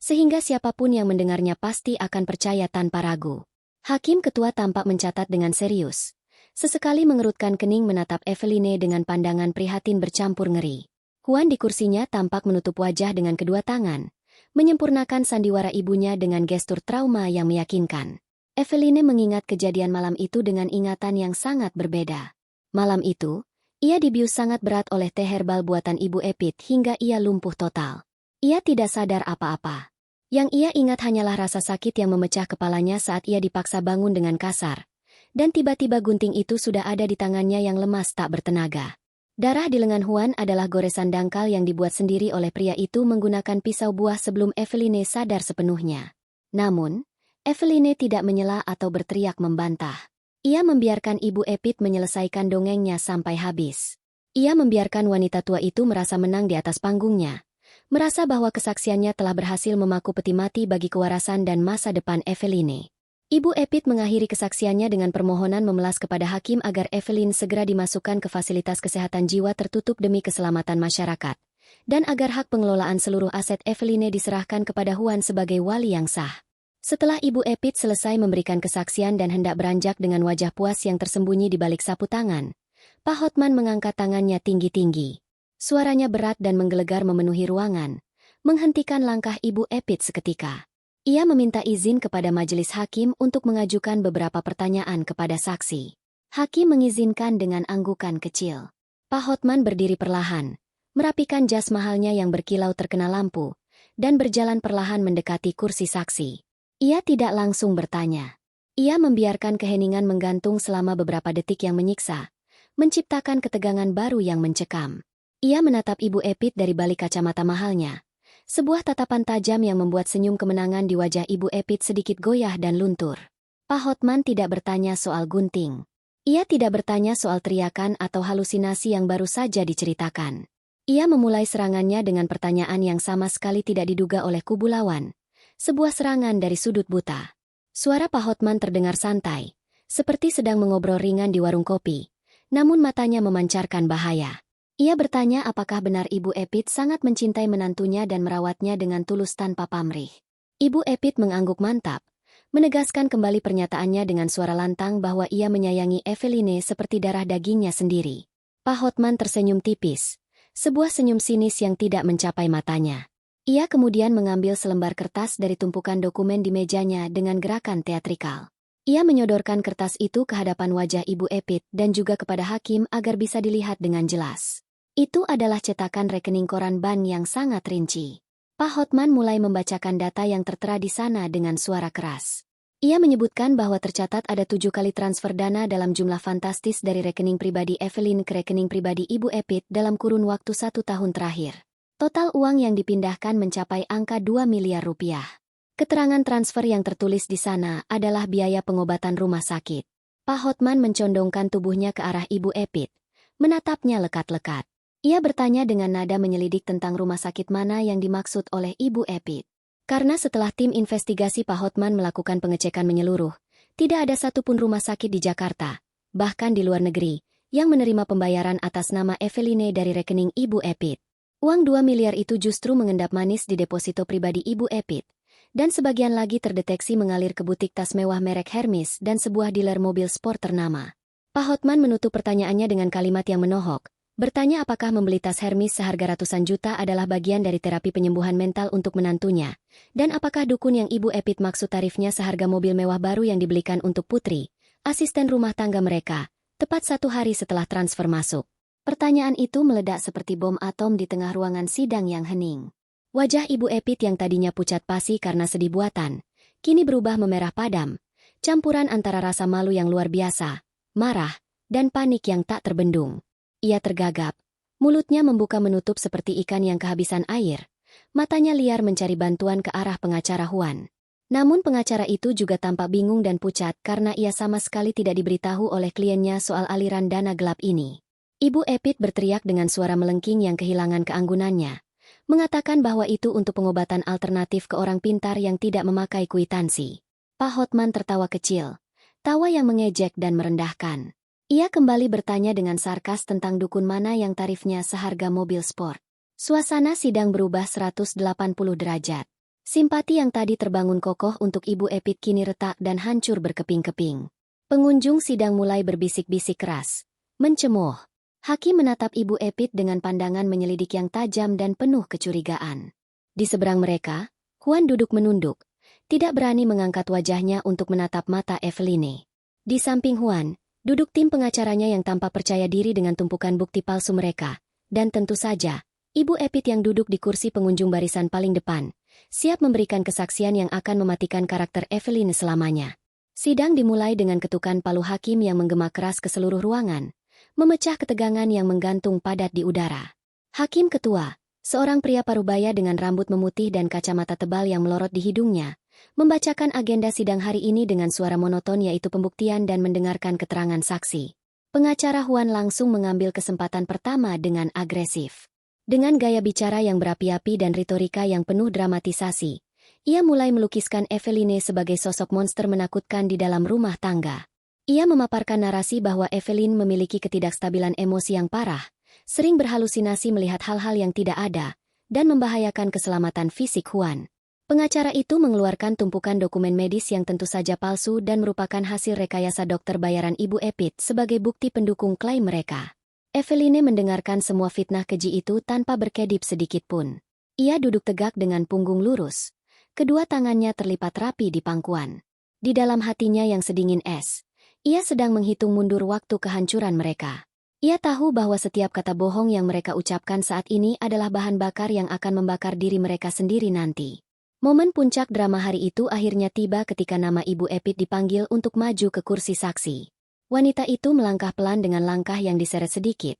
sehingga siapapun yang mendengarnya pasti akan percaya tanpa ragu. Hakim ketua tampak mencatat dengan serius. Sesekali mengerutkan kening menatap Eveline dengan pandangan prihatin bercampur ngeri. Juan di kursinya tampak menutup wajah dengan kedua tangan, menyempurnakan sandiwara ibunya dengan gestur trauma yang meyakinkan. Eveline mengingat kejadian malam itu dengan ingatan yang sangat berbeda. Malam itu, ia dibius sangat berat oleh teh herbal buatan Ibu Epit hingga ia lumpuh total. Ia tidak sadar apa-apa. Yang ia ingat hanyalah rasa sakit yang memecah kepalanya saat ia dipaksa bangun dengan kasar. Dan tiba-tiba gunting itu sudah ada di tangannya yang lemas tak bertenaga. Darah di lengan Huan adalah goresan dangkal yang dibuat sendiri oleh pria itu menggunakan pisau buah sebelum Eveline sadar sepenuhnya. Namun, Eveline tidak menyela atau berteriak membantah. Ia membiarkan Ibu Epit menyelesaikan dongengnya sampai habis. Ia membiarkan wanita tua itu merasa menang di atas panggungnya. Merasa bahwa kesaksiannya telah berhasil memaku peti mati bagi kewarasan dan masa depan Eveline. Ibu Epit mengakhiri kesaksiannya dengan permohonan memelas kepada hakim agar Eveline segera dimasukkan ke fasilitas kesehatan jiwa tertutup demi keselamatan masyarakat. Dan agar hak pengelolaan seluruh aset Eveline diserahkan kepada Huan sebagai wali yang sah. Setelah Ibu Epit selesai memberikan kesaksian dan hendak beranjak dengan wajah puas yang tersembunyi di balik sapu tangan, Pak Hotman mengangkat tangannya tinggi-tinggi. Suaranya berat dan menggelegar memenuhi ruangan, menghentikan langkah Ibu Epit seketika. Ia meminta izin kepada majelis hakim untuk mengajukan beberapa pertanyaan kepada saksi. Hakim mengizinkan dengan anggukan kecil. Pak Hotman berdiri perlahan, merapikan jas mahalnya yang berkilau terkena lampu, dan berjalan perlahan mendekati kursi saksi. Ia tidak langsung bertanya. Ia membiarkan keheningan menggantung selama beberapa detik yang menyiksa, menciptakan ketegangan baru yang mencekam. Ia menatap Ibu Epit dari balik kacamata mahalnya. Sebuah tatapan tajam yang membuat senyum kemenangan di wajah Ibu Epit sedikit goyah dan luntur. Pak Hotman tidak bertanya soal gunting. Ia tidak bertanya soal teriakan atau halusinasi yang baru saja diceritakan. Ia memulai serangannya dengan pertanyaan yang sama sekali tidak diduga oleh kubu lawan. Sebuah serangan dari sudut buta. Suara Pak Hotman terdengar santai, seperti sedang mengobrol ringan di warung kopi, namun matanya memancarkan bahaya. Ia bertanya apakah benar Ibu Epit sangat mencintai menantunya dan merawatnya dengan tulus tanpa pamrih. Ibu Epit mengangguk mantap, menegaskan kembali pernyataannya dengan suara lantang bahwa ia menyayangi Eveline seperti darah dagingnya sendiri. Pak Hotman tersenyum tipis, sebuah senyum sinis yang tidak mencapai matanya. Ia kemudian mengambil selembar kertas dari tumpukan dokumen di mejanya dengan gerakan teatrikal. Ia menyodorkan kertas itu ke hadapan wajah Ibu Epit dan juga kepada hakim agar bisa dilihat dengan jelas. Itu adalah cetakan rekening koran bank yang sangat rinci. Pak Hotman mulai membacakan data yang tertera di sana dengan suara keras. Ia menyebutkan bahwa tercatat ada 7 kali transfer dana dalam jumlah fantastis dari rekening pribadi Eveline ke rekening pribadi Ibu Epit dalam kurun waktu 1 tahun terakhir. Total uang yang dipindahkan mencapai angka 2 miliar rupiah. Keterangan transfer yang tertulis di sana adalah biaya pengobatan rumah sakit. Pak Hotman mencondongkan tubuhnya ke arah Ibu Epit, menatapnya lekat-lekat. Ia bertanya dengan nada menyelidik tentang rumah sakit mana yang dimaksud oleh Ibu Epit. Karena setelah tim investigasi Pak Hotman melakukan pengecekan menyeluruh, tidak ada satupun rumah sakit di Jakarta, bahkan di luar negeri, yang menerima pembayaran atas nama Eveline dari rekening Ibu Epit. Uang 2 miliar itu justru mengendap manis di deposito pribadi Ibu Epit, dan sebagian lagi terdeteksi mengalir ke butik tas mewah merek Hermes dan sebuah dealer mobil sport ternama. Pak Hotman menutup pertanyaannya dengan kalimat yang menohok, bertanya apakah membeli tas Hermes seharga ratusan juta adalah bagian dari terapi penyembuhan mental untuk menantunya, dan apakah dukun yang Ibu Epit maksud tarifnya seharga mobil mewah baru yang dibelikan untuk putri, asisten rumah tangga mereka, tepat 1 hari setelah transfer masuk. Pertanyaan itu meledak seperti bom atom di tengah ruangan sidang yang hening. Wajah Ibu Epit yang tadinya pucat pasi karena sedih buatan, kini berubah memerah padam, campuran antara rasa malu yang luar biasa, marah, dan panik yang tak terbendung. Ia tergagap, mulutnya membuka menutup seperti ikan yang kehabisan air, matanya liar mencari bantuan ke arah pengacara Huan. Namun pengacara itu juga tampak bingung dan pucat karena ia sama sekali tidak diberitahu oleh kliennya soal aliran dana gelap ini. Ibu Epit berteriak dengan suara melengking yang kehilangan keanggunannya, mengatakan bahwa itu untuk pengobatan alternatif ke orang pintar yang tidak memakai kwitansi. Pak Hotman tertawa kecil, tawa yang mengejek dan merendahkan. Ia kembali bertanya dengan sarkas tentang dukun mana yang tarifnya seharga mobil sport. Suasana sidang berubah 180 derajat. Simpati yang tadi terbangun kokoh untuk Ibu Epit kini retak dan hancur berkeping-keping. Pengunjung sidang mulai berbisik-bisik keras, mencemooh. Hakim menatap Ibu Epit dengan pandangan menyelidik yang tajam dan penuh kecurigaan. Di seberang mereka, Huan duduk menunduk, tidak berani mengangkat wajahnya untuk menatap mata Eveline. Di samping Huan, duduk tim pengacaranya yang tampak percaya diri dengan tumpukan bukti palsu mereka. Dan tentu saja, Ibu Epit yang duduk di kursi pengunjung barisan paling depan, siap memberikan kesaksian yang akan mematikan karakter Eveline selamanya. Sidang dimulai dengan ketukan palu hakim yang menggema keras ke seluruh ruangan, memecah ketegangan yang menggantung padat di udara. Hakim Ketua, seorang pria parubaya dengan rambut memutih dan kacamata tebal yang melorot di hidungnya, membacakan agenda sidang hari ini dengan suara monoton yaitu pembuktian dan mendengarkan keterangan saksi. Pengacara Huan langsung mengambil kesempatan pertama dengan agresif. Dengan gaya bicara yang berapi-api dan retorika yang penuh dramatisasi, ia mulai melukiskan Eveline sebagai sosok monster menakutkan di dalam rumah tangga. Ia memaparkan narasi bahwa Eveline memiliki ketidakstabilan emosi yang parah, sering berhalusinasi melihat hal-hal yang tidak ada, dan membahayakan keselamatan fisik Huan. Pengacara itu mengeluarkan tumpukan dokumen medis yang tentu saja palsu dan merupakan hasil rekayasa dokter bayaran Ibu Epit sebagai bukti pendukung klaim mereka. Eveline mendengarkan semua fitnah keji itu tanpa berkedip sedikitpun. Ia duduk tegak dengan punggung lurus. Kedua tangannya terlipat rapi di pangkuan. Di dalam hatinya yang sedingin es, ia sedang menghitung mundur waktu kehancuran mereka. Ia tahu bahwa setiap kata bohong yang mereka ucapkan saat ini adalah bahan bakar yang akan membakar diri mereka sendiri nanti. Momen puncak drama hari itu akhirnya tiba ketika nama Ibu Epit dipanggil untuk maju ke kursi saksi. Wanita itu melangkah pelan dengan langkah yang diseret sedikit,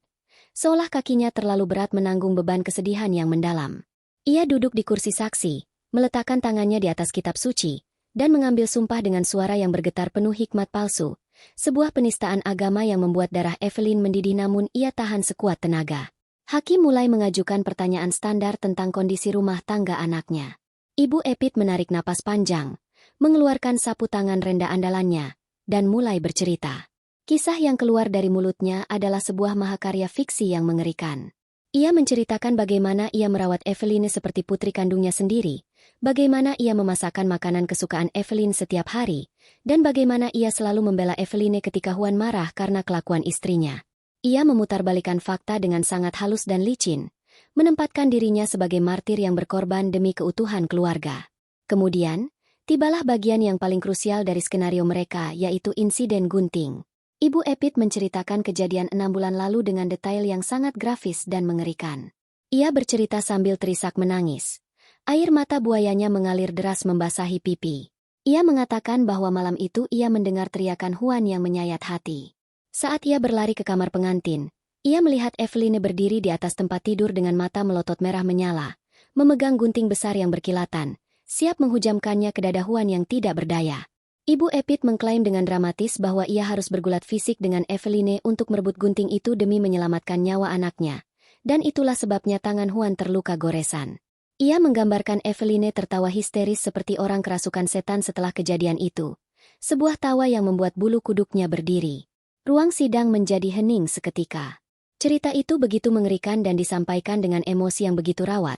seolah kakinya terlalu berat menanggung beban kesedihan yang mendalam. Ia duduk di kursi saksi, meletakkan tangannya di atas kitab suci, dan mengambil sumpah dengan suara yang bergetar penuh hikmat palsu. Sebuah penistaan agama yang membuat darah Eveline mendidih namun ia tahan sekuat tenaga. Hakim mulai mengajukan pertanyaan standar tentang kondisi rumah tangga anaknya. Ibu Epit menarik napas panjang, mengeluarkan sapu tangan rendah andalannya, dan mulai bercerita. Kisah yang keluar dari mulutnya adalah sebuah mahakarya fiksi yang mengerikan. Ia menceritakan bagaimana ia merawat Eveline seperti putri kandungnya sendiri, bagaimana ia memasakkan makanan kesukaan Eveline setiap hari, dan bagaimana ia selalu membela Eveline ketika Huan marah karena kelakuan istrinya. Ia memutarbalikkan fakta dengan sangat halus dan licin, menempatkan dirinya sebagai martir yang berkorban demi keutuhan keluarga. Kemudian, tibalah bagian yang paling krusial dari skenario mereka, yaitu insiden gunting. Ibu Epit menceritakan kejadian 6 bulan lalu dengan detail yang sangat grafis dan mengerikan. Ia bercerita sambil terisak menangis. Air mata buayanya mengalir deras membasahi pipi. Ia mengatakan bahwa malam itu ia mendengar teriakan Huan yang menyayat hati. Saat ia berlari ke kamar pengantin, ia melihat Eveline berdiri di atas tempat tidur dengan mata melotot merah menyala, memegang gunting besar yang berkilatan, siap menghujamkannya ke dada Huan yang tidak berdaya. Ibu Epit mengklaim dengan dramatis bahwa ia harus bergulat fisik dengan Eveline untuk merebut gunting itu demi menyelamatkan nyawa anaknya, dan itulah sebabnya tangan Huan terluka goresan. Ia menggambarkan Eveline tertawa histeris seperti orang kerasukan setan setelah kejadian itu, sebuah tawa yang membuat bulu kuduknya berdiri. Ruang sidang menjadi hening seketika. Cerita itu begitu mengerikan dan disampaikan dengan emosi yang begitu rawat,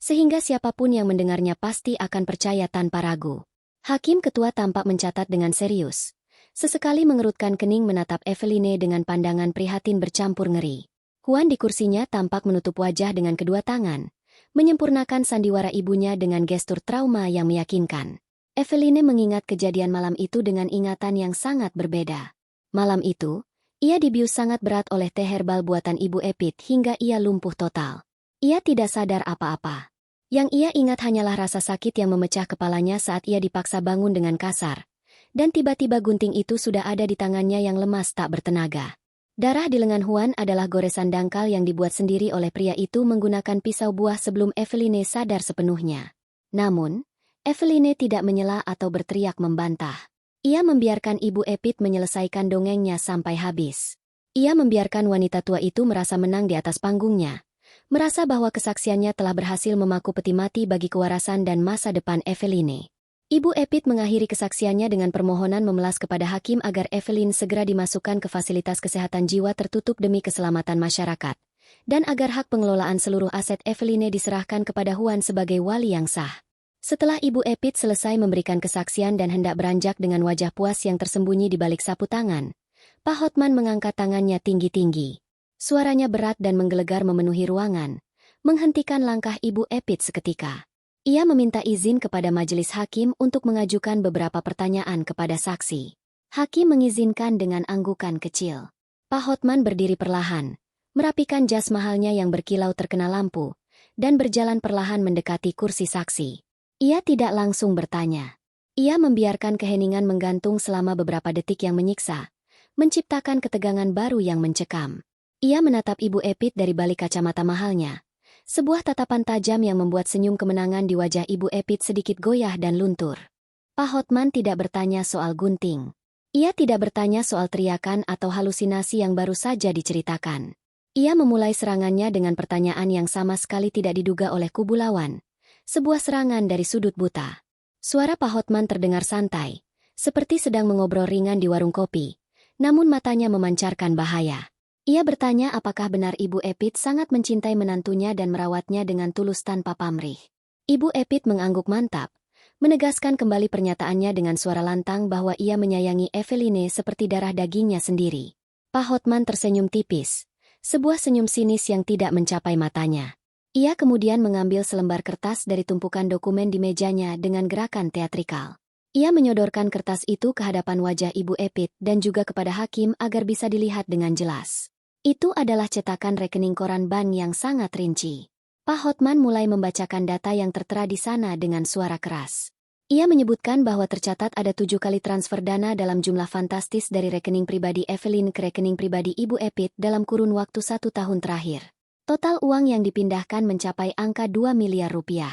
sehingga siapapun yang mendengarnya pasti akan percaya tanpa ragu. Hakim Ketua tampak mencatat dengan serius. Sesekali mengerutkan kening menatap Eveline dengan pandangan prihatin bercampur ngeri. Huan di kursinya tampak menutup wajah dengan kedua tangan, menyempurnakan sandiwara ibunya dengan gestur trauma yang meyakinkan. Eveline mengingat kejadian malam itu dengan ingatan yang sangat berbeda. Malam itu, ia dibius sangat berat oleh teh herbal buatan Ibu Epit hingga ia lumpuh total. Ia tidak sadar apa-apa. Yang ia ingat hanyalah rasa sakit yang memecah kepalanya saat ia dipaksa bangun dengan kasar. Dan tiba-tiba gunting itu sudah ada di tangannya yang lemas tak bertenaga. Darah di lengan Huan adalah goresan dangkal yang dibuat sendiri oleh pria itu menggunakan pisau buah sebelum Eveline sadar sepenuhnya. Namun, Eveline tidak menyela atau berteriak membantah. Ia membiarkan Ibu Epit menyelesaikan dongengnya sampai habis. Ia membiarkan wanita tua itu merasa menang di atas panggungnya. Merasa bahwa kesaksiannya telah berhasil memaku peti mati bagi kewarasan dan masa depan Eveline. Ibu Epit mengakhiri kesaksiannya dengan permohonan memelas kepada hakim agar Eveline segera dimasukkan ke fasilitas kesehatan jiwa tertutup demi keselamatan masyarakat, dan agar hak pengelolaan seluruh aset Eveline diserahkan kepada Huan sebagai wali yang sah. Setelah Ibu Epit selesai memberikan kesaksian dan hendak beranjak dengan wajah puas yang tersembunyi di balik sapu tangan, Pak Hotman mengangkat tangannya tinggi-tinggi. Suaranya berat dan menggelegar memenuhi ruangan, menghentikan langkah Ibu Epit seketika. Ia meminta izin kepada majelis hakim untuk mengajukan beberapa pertanyaan kepada saksi. Hakim mengizinkan dengan anggukan kecil. Pak Hotman berdiri perlahan, merapikan jas mahalnya yang berkilau terkena lampu, dan berjalan perlahan mendekati kursi saksi. Ia tidak langsung bertanya. Ia membiarkan keheningan menggantung selama beberapa detik yang menyiksa, menciptakan ketegangan baru yang mencekam. Ia menatap Ibu Epit dari balik kacamata mahalnya. Sebuah tatapan tajam yang membuat senyum kemenangan di wajah Ibu Epit sedikit goyah dan luntur. Pak Hotman tidak bertanya soal gunting. Ia tidak bertanya soal teriakan atau halusinasi yang baru saja diceritakan. Ia memulai serangannya dengan pertanyaan yang sama sekali tidak diduga oleh kubu lawan. Sebuah serangan dari sudut buta. Suara Pak Hotman terdengar santai, seperti sedang mengobrol ringan di warung kopi, namun matanya memancarkan bahaya. Ia bertanya apakah benar Ibu Epit sangat mencintai menantunya dan merawatnya dengan tulus tanpa pamrih. Ibu Epit mengangguk mantap, menegaskan kembali pernyataannya dengan suara lantang bahwa ia menyayangi Eveline seperti darah dagingnya sendiri. Pak Hotman tersenyum tipis, sebuah senyum sinis yang tidak mencapai matanya. Ia kemudian mengambil selembar kertas dari tumpukan dokumen di mejanya dengan gerakan teatrikal. Ia menyodorkan kertas itu ke hadapan wajah Ibu Epit dan juga kepada hakim agar bisa dilihat dengan jelas. Itu adalah cetakan rekening koran bank yang sangat rinci. Pak Hotman mulai membacakan data yang tertera di sana dengan suara keras. Ia menyebutkan bahwa tercatat ada 7 kali transfer dana dalam jumlah fantastis dari rekening pribadi Eveline ke rekening pribadi Ibu Epit dalam kurun waktu 1 tahun terakhir. Total uang yang dipindahkan mencapai angka 2 miliar rupiah.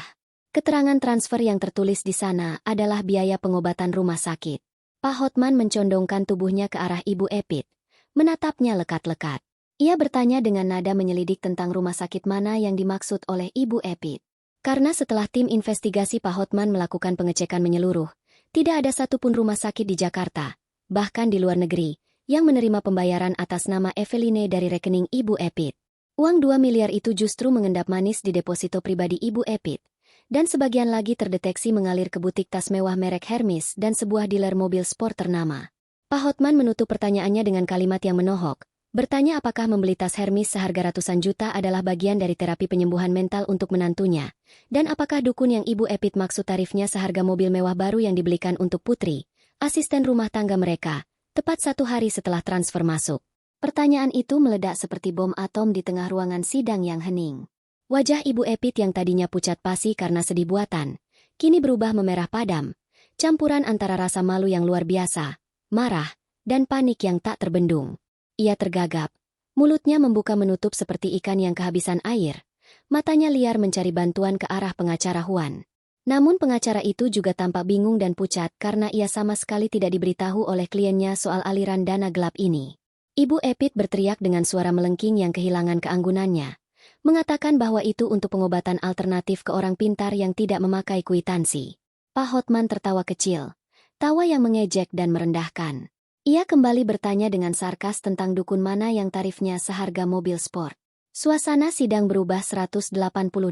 Keterangan transfer yang tertulis di sana adalah biaya pengobatan rumah sakit. Pak Hotman mencondongkan tubuhnya ke arah Ibu Epit, menatapnya lekat-lekat. Ia bertanya dengan nada menyelidik tentang rumah sakit mana yang dimaksud oleh Ibu Epit. Karena setelah tim investigasi Pak Hotman melakukan pengecekan menyeluruh, tidak ada satupun rumah sakit di Jakarta, bahkan di luar negeri, yang menerima pembayaran atas nama Eveline dari rekening Ibu Epit. Uang 2 miliar itu justru mengendap manis di deposito pribadi Ibu Epit, dan sebagian lagi terdeteksi mengalir ke butik tas mewah merek Hermes dan sebuah dealer mobil sport ternama. Pak Hotman menutup pertanyaannya dengan kalimat yang menohok. Bertanya apakah membeli tas Hermes seharga ratusan juta adalah bagian dari terapi penyembuhan mental untuk menantunya, dan apakah dukun yang Ibu Epit maksud tarifnya seharga mobil mewah baru yang dibelikan untuk Putri, asisten rumah tangga mereka, tepat 1 hari setelah transfer masuk. Pertanyaan itu meledak seperti bom atom di tengah ruangan sidang yang hening. Wajah Ibu Epit yang tadinya pucat pasi karena sedih buatan, kini berubah memerah padam, campuran antara rasa malu yang luar biasa, marah, dan panik yang tak terbendung. Ia tergagap, mulutnya membuka menutup seperti ikan yang kehabisan air, matanya liar mencari bantuan ke arah pengacara Huan. Namun pengacara itu juga tampak bingung dan pucat karena ia sama sekali tidak diberitahu oleh kliennya soal aliran dana gelap ini. Ibu Epit berteriak dengan suara melengking yang kehilangan keanggunannya, mengatakan bahwa itu untuk pengobatan alternatif ke orang pintar yang tidak memakai kwitansi. Pak Hotman tertawa kecil, tawa yang mengejek dan merendahkan. Ia kembali bertanya dengan sarkas tentang dukun mana yang tarifnya seharga mobil sport. Suasana sidang berubah 180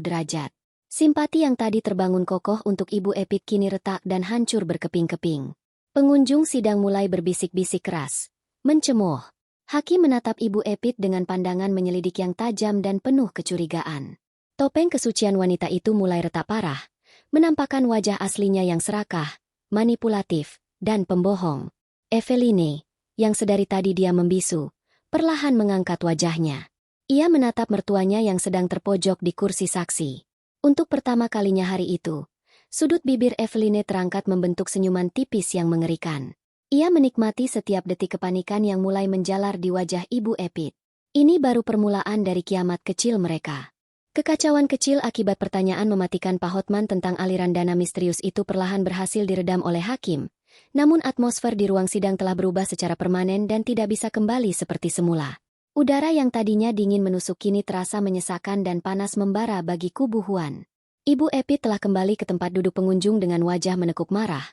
derajat. Simpati yang tadi terbangun kokoh untuk Ibu Epit kini retak dan hancur berkeping-keping. Pengunjung sidang mulai berbisik-bisik keras, mencemooh. Hakim menatap Ibu Epit dengan pandangan menyelidik yang tajam dan penuh kecurigaan. Topeng kesucian wanita itu mulai retak parah, menampakkan wajah aslinya yang serakah, manipulatif, dan pembohong. Eveline, yang sedari tadi dia membisu, perlahan mengangkat wajahnya. Ia menatap mertuanya yang sedang terpojok di kursi saksi. Untuk pertama kalinya hari itu, sudut bibir Eveline terangkat membentuk senyuman tipis yang mengerikan. Ia menikmati setiap detik kepanikan yang mulai menjalar di wajah Ibu Epit. Ini baru permulaan dari kiamat kecil mereka. Kekacauan kecil akibat pertanyaan mematikan Pak Hotman tentang aliran dana misterius itu perlahan berhasil diredam oleh hakim. Namun atmosfer di ruang sidang telah berubah secara permanen dan tidak bisa kembali seperti semula. Udara yang tadinya dingin menusuk kini terasa menyesakkan dan panas membara bagi kubu Huan. Ibu Epit telah kembali ke tempat duduk pengunjung dengan wajah menekuk marah.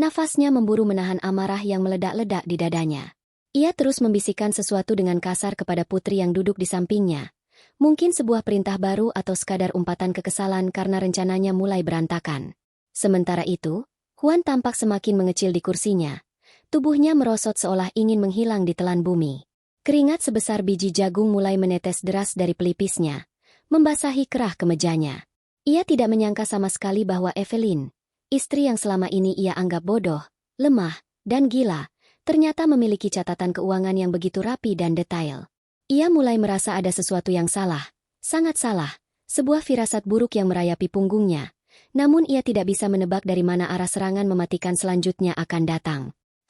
Nafasnya memburu menahan amarah yang meledak-ledak di dadanya. Ia terus membisikkan sesuatu dengan kasar kepada putri yang duduk di sampingnya. Mungkin sebuah perintah baru atau sekadar umpatan kekesalan karena rencananya mulai berantakan. Sementara itu, Huan tampak semakin mengecil di kursinya. Tubuhnya merosot seolah ingin menghilang di telan bumi. Keringat sebesar biji jagung mulai menetes deras dari pelipisnya, membasahi kerah kemejanya. Ia tidak menyangka sama sekali bahwa Evelyn, istri yang selama ini ia anggap bodoh, lemah, dan gila, ternyata memiliki catatan keuangan yang begitu rapi dan detail. Ia mulai merasa ada sesuatu yang salah, sangat salah, sebuah firasat buruk yang merayapi punggungnya. Namun ia tidak bisa menebak dari mana arah serangan mematikan selanjutnya akan datang.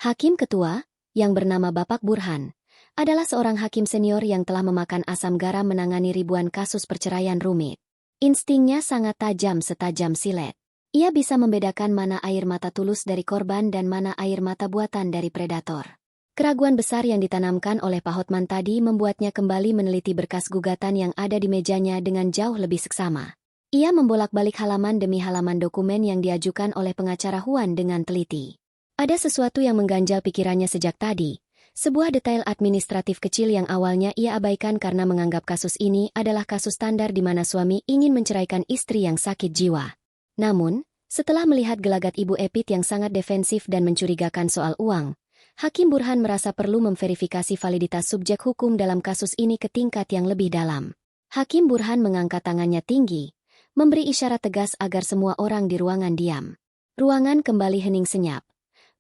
Hakim ketua, yang bernama Bapak Burhan, adalah seorang hakim senior yang telah memakan asam garam menangani ribuan kasus perceraian rumit. Instingnya sangat tajam setajam silet. Ia bisa membedakan mana air mata tulus dari korban dan mana air mata buatan dari predator. Keraguan besar yang ditanamkan oleh Pak Hotman tadi membuatnya kembali meneliti berkas gugatan yang ada di mejanya dengan jauh lebih seksama. Ia membolak-balik halaman demi halaman dokumen yang diajukan oleh pengacara Huan dengan teliti. Ada sesuatu yang mengganjal pikirannya sejak tadi. Sebuah detail administratif kecil yang awalnya ia abaikan karena menganggap kasus ini adalah kasus standar di mana suami ingin menceraikan istri yang sakit jiwa. Namun, setelah melihat gelagat Ibu Epit yang sangat defensif dan mencurigakan soal uang, Hakim Burhan merasa perlu memverifikasi validitas subjek hukum dalam kasus ini ke tingkat yang lebih dalam. Hakim Burhan mengangkat tangannya tinggi, memberi isyarat tegas agar semua orang di ruangan diam. Ruangan kembali hening senyap.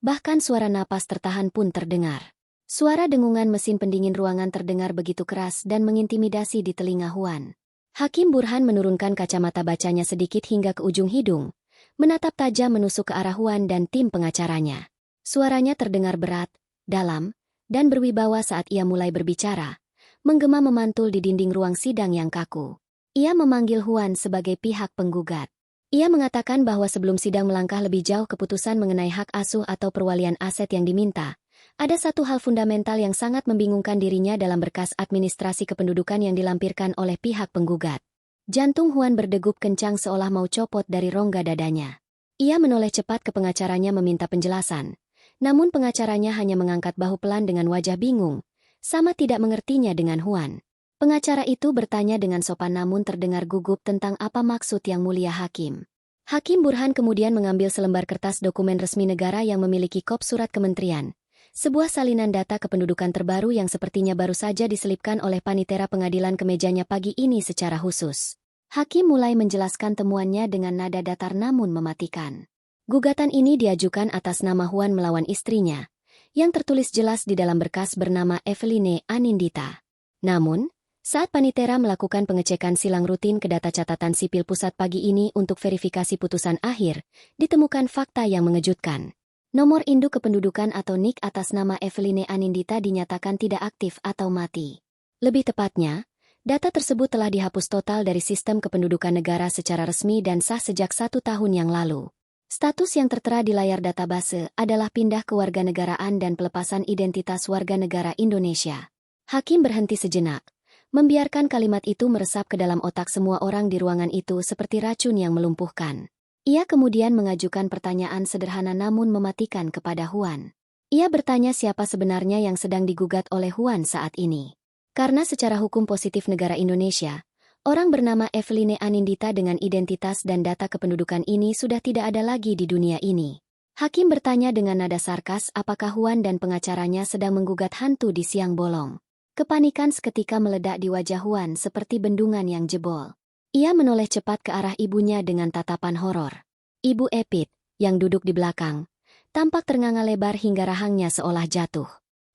Bahkan suara napas tertahan pun terdengar. Suara dengungan mesin pendingin ruangan terdengar begitu keras dan mengintimidasi di telinga Huan. Hakim Burhan menurunkan kacamata bacanya sedikit hingga ke ujung hidung, menatap tajam menusuk ke arah Huan dan tim pengacaranya. Suaranya terdengar berat, dalam, dan berwibawa saat ia mulai berbicara, menggema memantul di dinding ruang sidang yang kaku. Ia memanggil Huan sebagai pihak penggugat. Ia mengatakan bahwa sebelum sidang melangkah lebih jauh keputusan mengenai hak asuh atau perwalian aset yang diminta, ada satu hal fundamental yang sangat membingungkan dirinya dalam berkas administrasi kependudukan yang dilampirkan oleh pihak penggugat. Jantung Huan berdegup kencang seolah mau copot dari rongga dadanya. Ia menoleh cepat ke pengacaranya meminta penjelasan. Namun pengacaranya hanya mengangkat bahu pelan dengan wajah bingung, sama tidak mengertinya dengan Huan. Pengacara itu bertanya dengan sopan namun terdengar gugup tentang apa maksud yang mulia hakim. Hakim Burhan kemudian mengambil selembar kertas dokumen resmi negara yang memiliki kop surat kementerian. Sebuah salinan data kependudukan terbaru yang sepertinya baru saja diselipkan oleh panitera pengadilan ke mejanya pagi ini secara khusus. Hakim mulai menjelaskan temuannya dengan nada datar namun mematikan. Gugatan ini diajukan atas nama Huan melawan istrinya, yang tertulis jelas di dalam berkas bernama Evelyn Anindita. Namun, saat panitera melakukan pengecekan silang rutin ke data catatan sipil pusat pagi ini untuk verifikasi putusan akhir, ditemukan fakta yang mengejutkan. Nomor induk kependudukan atau NIK atas nama Evelyn Anindita dinyatakan tidak aktif atau mati. Lebih tepatnya, data tersebut telah dihapus total dari sistem kependudukan negara secara resmi dan sah sejak 1 tahun yang lalu. Status yang tertera di layar database adalah pindah kewarganegaraan dan pelepasan identitas warga negara Indonesia. Hakim berhenti sejenak, membiarkan kalimat itu meresap ke dalam otak semua orang di ruangan itu seperti racun yang melumpuhkan. Ia kemudian mengajukan pertanyaan sederhana namun mematikan kepada Huan. Ia bertanya siapa sebenarnya yang sedang digugat oleh Huan saat ini. Karena secara hukum positif negara Indonesia, orang bernama Evelyn Anindita dengan identitas dan data kependudukan ini sudah tidak ada lagi di dunia ini. Hakim bertanya dengan nada sarkas apakah Huan dan pengacaranya sedang menggugat hantu di siang bolong. Kepanikan seketika meledak di wajah Huan seperti bendungan yang jebol. Ia menoleh cepat ke arah ibunya dengan tatapan horor. Ibu Epit, yang duduk di belakang, tampak ternganga lebar hingga rahangnya seolah jatuh.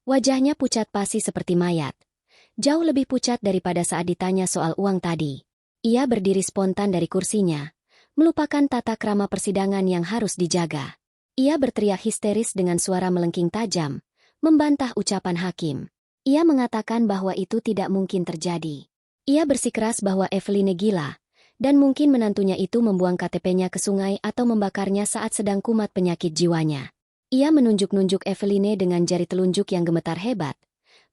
Wajahnya pucat pasi seperti mayat. Jauh lebih pucat daripada saat ditanya soal uang tadi. Ia berdiri spontan dari kursinya, melupakan tata krama persidangan yang harus dijaga. Ia berteriak histeris dengan suara melengking tajam, membantah ucapan hakim. Ia mengatakan bahwa itu tidak mungkin terjadi. Ia bersikeras bahwa Evelyn gila, dan mungkin menantunya itu membuang KTP-nya ke sungai atau membakarnya saat sedang kumat penyakit jiwanya. Ia menunjuk-nunjuk Evelyn dengan jari telunjuk yang gemetar hebat,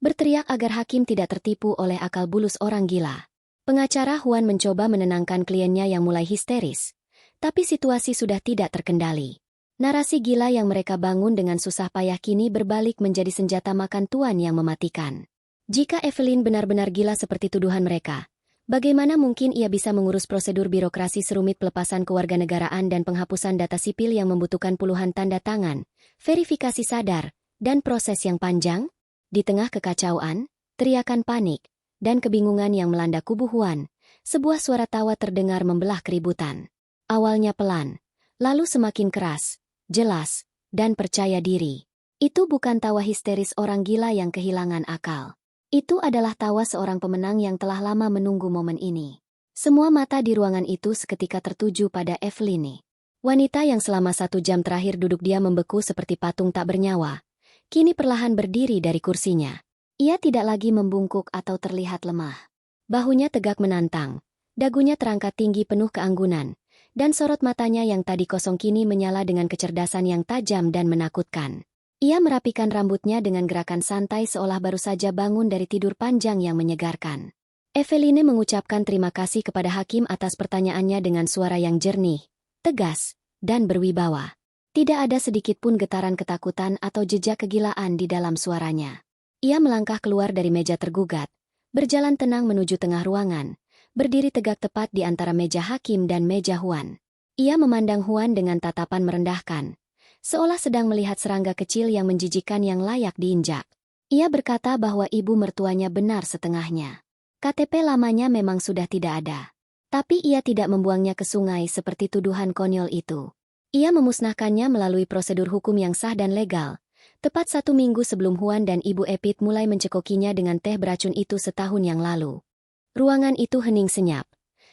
berteriak agar hakim tidak tertipu oleh akal bulus orang gila. Pengacara Huan mencoba menenangkan kliennya yang mulai histeris, tapi situasi sudah tidak terkendali. Narasi gila yang mereka bangun dengan susah payah kini berbalik menjadi senjata makan tuan yang mematikan. Jika Evelyn benar-benar gila seperti tuduhan mereka, bagaimana mungkin ia bisa mengurus prosedur birokrasi serumit pelepasan kewarganegaraan dan penghapusan data sipil yang membutuhkan puluhan tanda tangan, verifikasi sadar, dan proses yang panjang? Di tengah kekacauan, teriakan panik, dan kebingungan yang melanda kubu Huan, Sebuah suara tawa terdengar membelah keributan. Awalnya pelan, lalu semakin keras, jelas, dan percaya diri. Itu bukan tawa histeris orang gila yang kehilangan akal. Itu adalah tawa seorang pemenang yang telah lama menunggu momen ini. Semua mata di ruangan itu seketika tertuju pada Eveline. Wanita yang selama 1 jam terakhir duduk diam membeku seperti patung tak bernyawa, kini perlahan berdiri dari kursinya. Ia tidak lagi membungkuk atau terlihat lemah. Bahunya tegak menantang, dagunya terangkat tinggi penuh keanggunan, dan sorot matanya yang tadi kosong kini menyala dengan kecerdasan yang tajam dan menakutkan. Ia merapikan rambutnya dengan gerakan santai seolah baru saja bangun dari tidur panjang yang menyegarkan. Eveline mengucapkan terima kasih kepada hakim atas pertanyaannya dengan suara yang jernih, tegas, dan berwibawa. Tidak ada sedikit pun getaran ketakutan atau jejak kegilaan di dalam suaranya. Ia melangkah keluar dari meja tergugat, berjalan tenang menuju tengah ruangan, berdiri tegak tepat di antara meja hakim dan meja Huan. Ia memandang Huan dengan tatapan merendahkan, seolah sedang melihat serangga kecil yang menjijikan yang layak diinjak. Ia berkata bahwa ibu mertuanya benar setengahnya. KTP lamanya memang sudah tidak ada. Tapi ia tidak membuangnya ke sungai seperti tuduhan konyol itu. Ia memusnahkannya melalui prosedur hukum yang sah dan legal, tepat 1 minggu sebelum Huan dan Ibu Epit mulai mencekokinya dengan teh beracun itu setahun yang lalu. Ruangan itu hening senyap,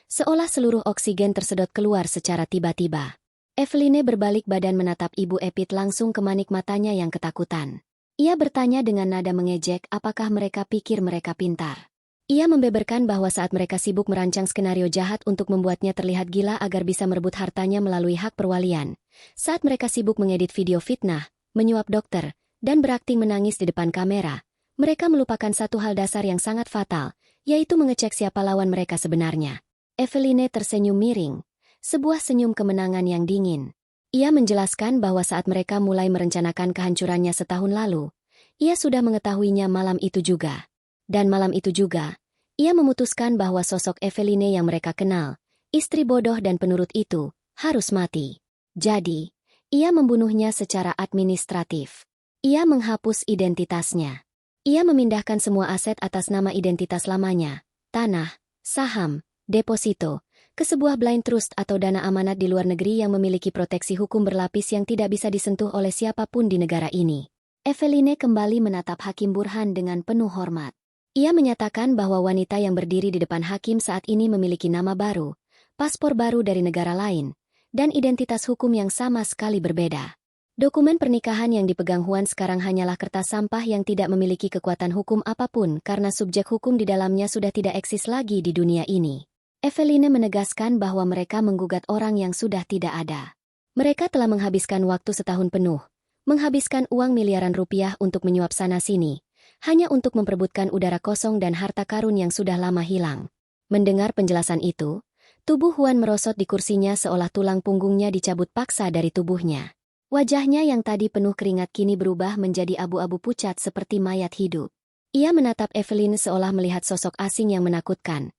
seolah seluruh oksigen tersedot keluar secara tiba-tiba. Eveline berbalik badan menatap Ibu Epit langsung ke manik matanya yang ketakutan. Ia bertanya dengan nada mengejek apakah mereka pikir mereka pintar. Ia membeberkan bahwa saat mereka sibuk merancang skenario jahat untuk membuatnya terlihat gila agar bisa merebut hartanya melalui hak perwalian, saat mereka sibuk mengedit video fitnah, menyuap dokter, dan berakting menangis di depan kamera, mereka melupakan satu hal dasar yang sangat fatal, yaitu mengecek siapa lawan mereka sebenarnya. Eveline tersenyum miring, sebuah senyum kemenangan yang dingin. Ia menjelaskan bahwa saat mereka mulai merencanakan kehancurannya setahun lalu, ia sudah mengetahuinya malam itu juga. Dan malam itu juga, ia memutuskan bahwa sosok Eveline yang mereka kenal, istri bodoh dan penurut itu, harus mati. Jadi, ia membunuhnya secara administratif. Ia menghapus identitasnya. Ia memindahkan semua aset atas nama identitas lamanya, tanah, saham, deposito, ke sebuah blind trust atau dana amanat di luar negeri yang memiliki proteksi hukum berlapis yang tidak bisa disentuh oleh siapapun di negara ini. Eveline kembali menatap Hakim Burhan dengan penuh hormat. Ia menyatakan bahwa wanita yang berdiri di depan hakim saat ini memiliki nama baru, paspor baru dari negara lain, dan identitas hukum yang sama sekali berbeda. Dokumen pernikahan yang dipegang Huan sekarang hanyalah kertas sampah yang tidak memiliki kekuatan hukum apapun karena subjek hukum di dalamnya sudah tidak eksis lagi di dunia ini. Eveline menegaskan bahwa mereka menggugat orang yang sudah tidak ada. Mereka telah menghabiskan waktu setahun penuh, menghabiskan uang miliaran rupiah untuk menyuap sana-sini, hanya untuk memperebutkan udara kosong dan harta karun yang sudah lama hilang. Mendengar penjelasan itu, tubuh Huan merosot di kursinya seolah tulang punggungnya dicabut paksa dari tubuhnya. Wajahnya yang tadi penuh keringat kini berubah menjadi abu-abu pucat seperti mayat hidup. Ia menatap Eveline seolah melihat sosok asing yang menakutkan,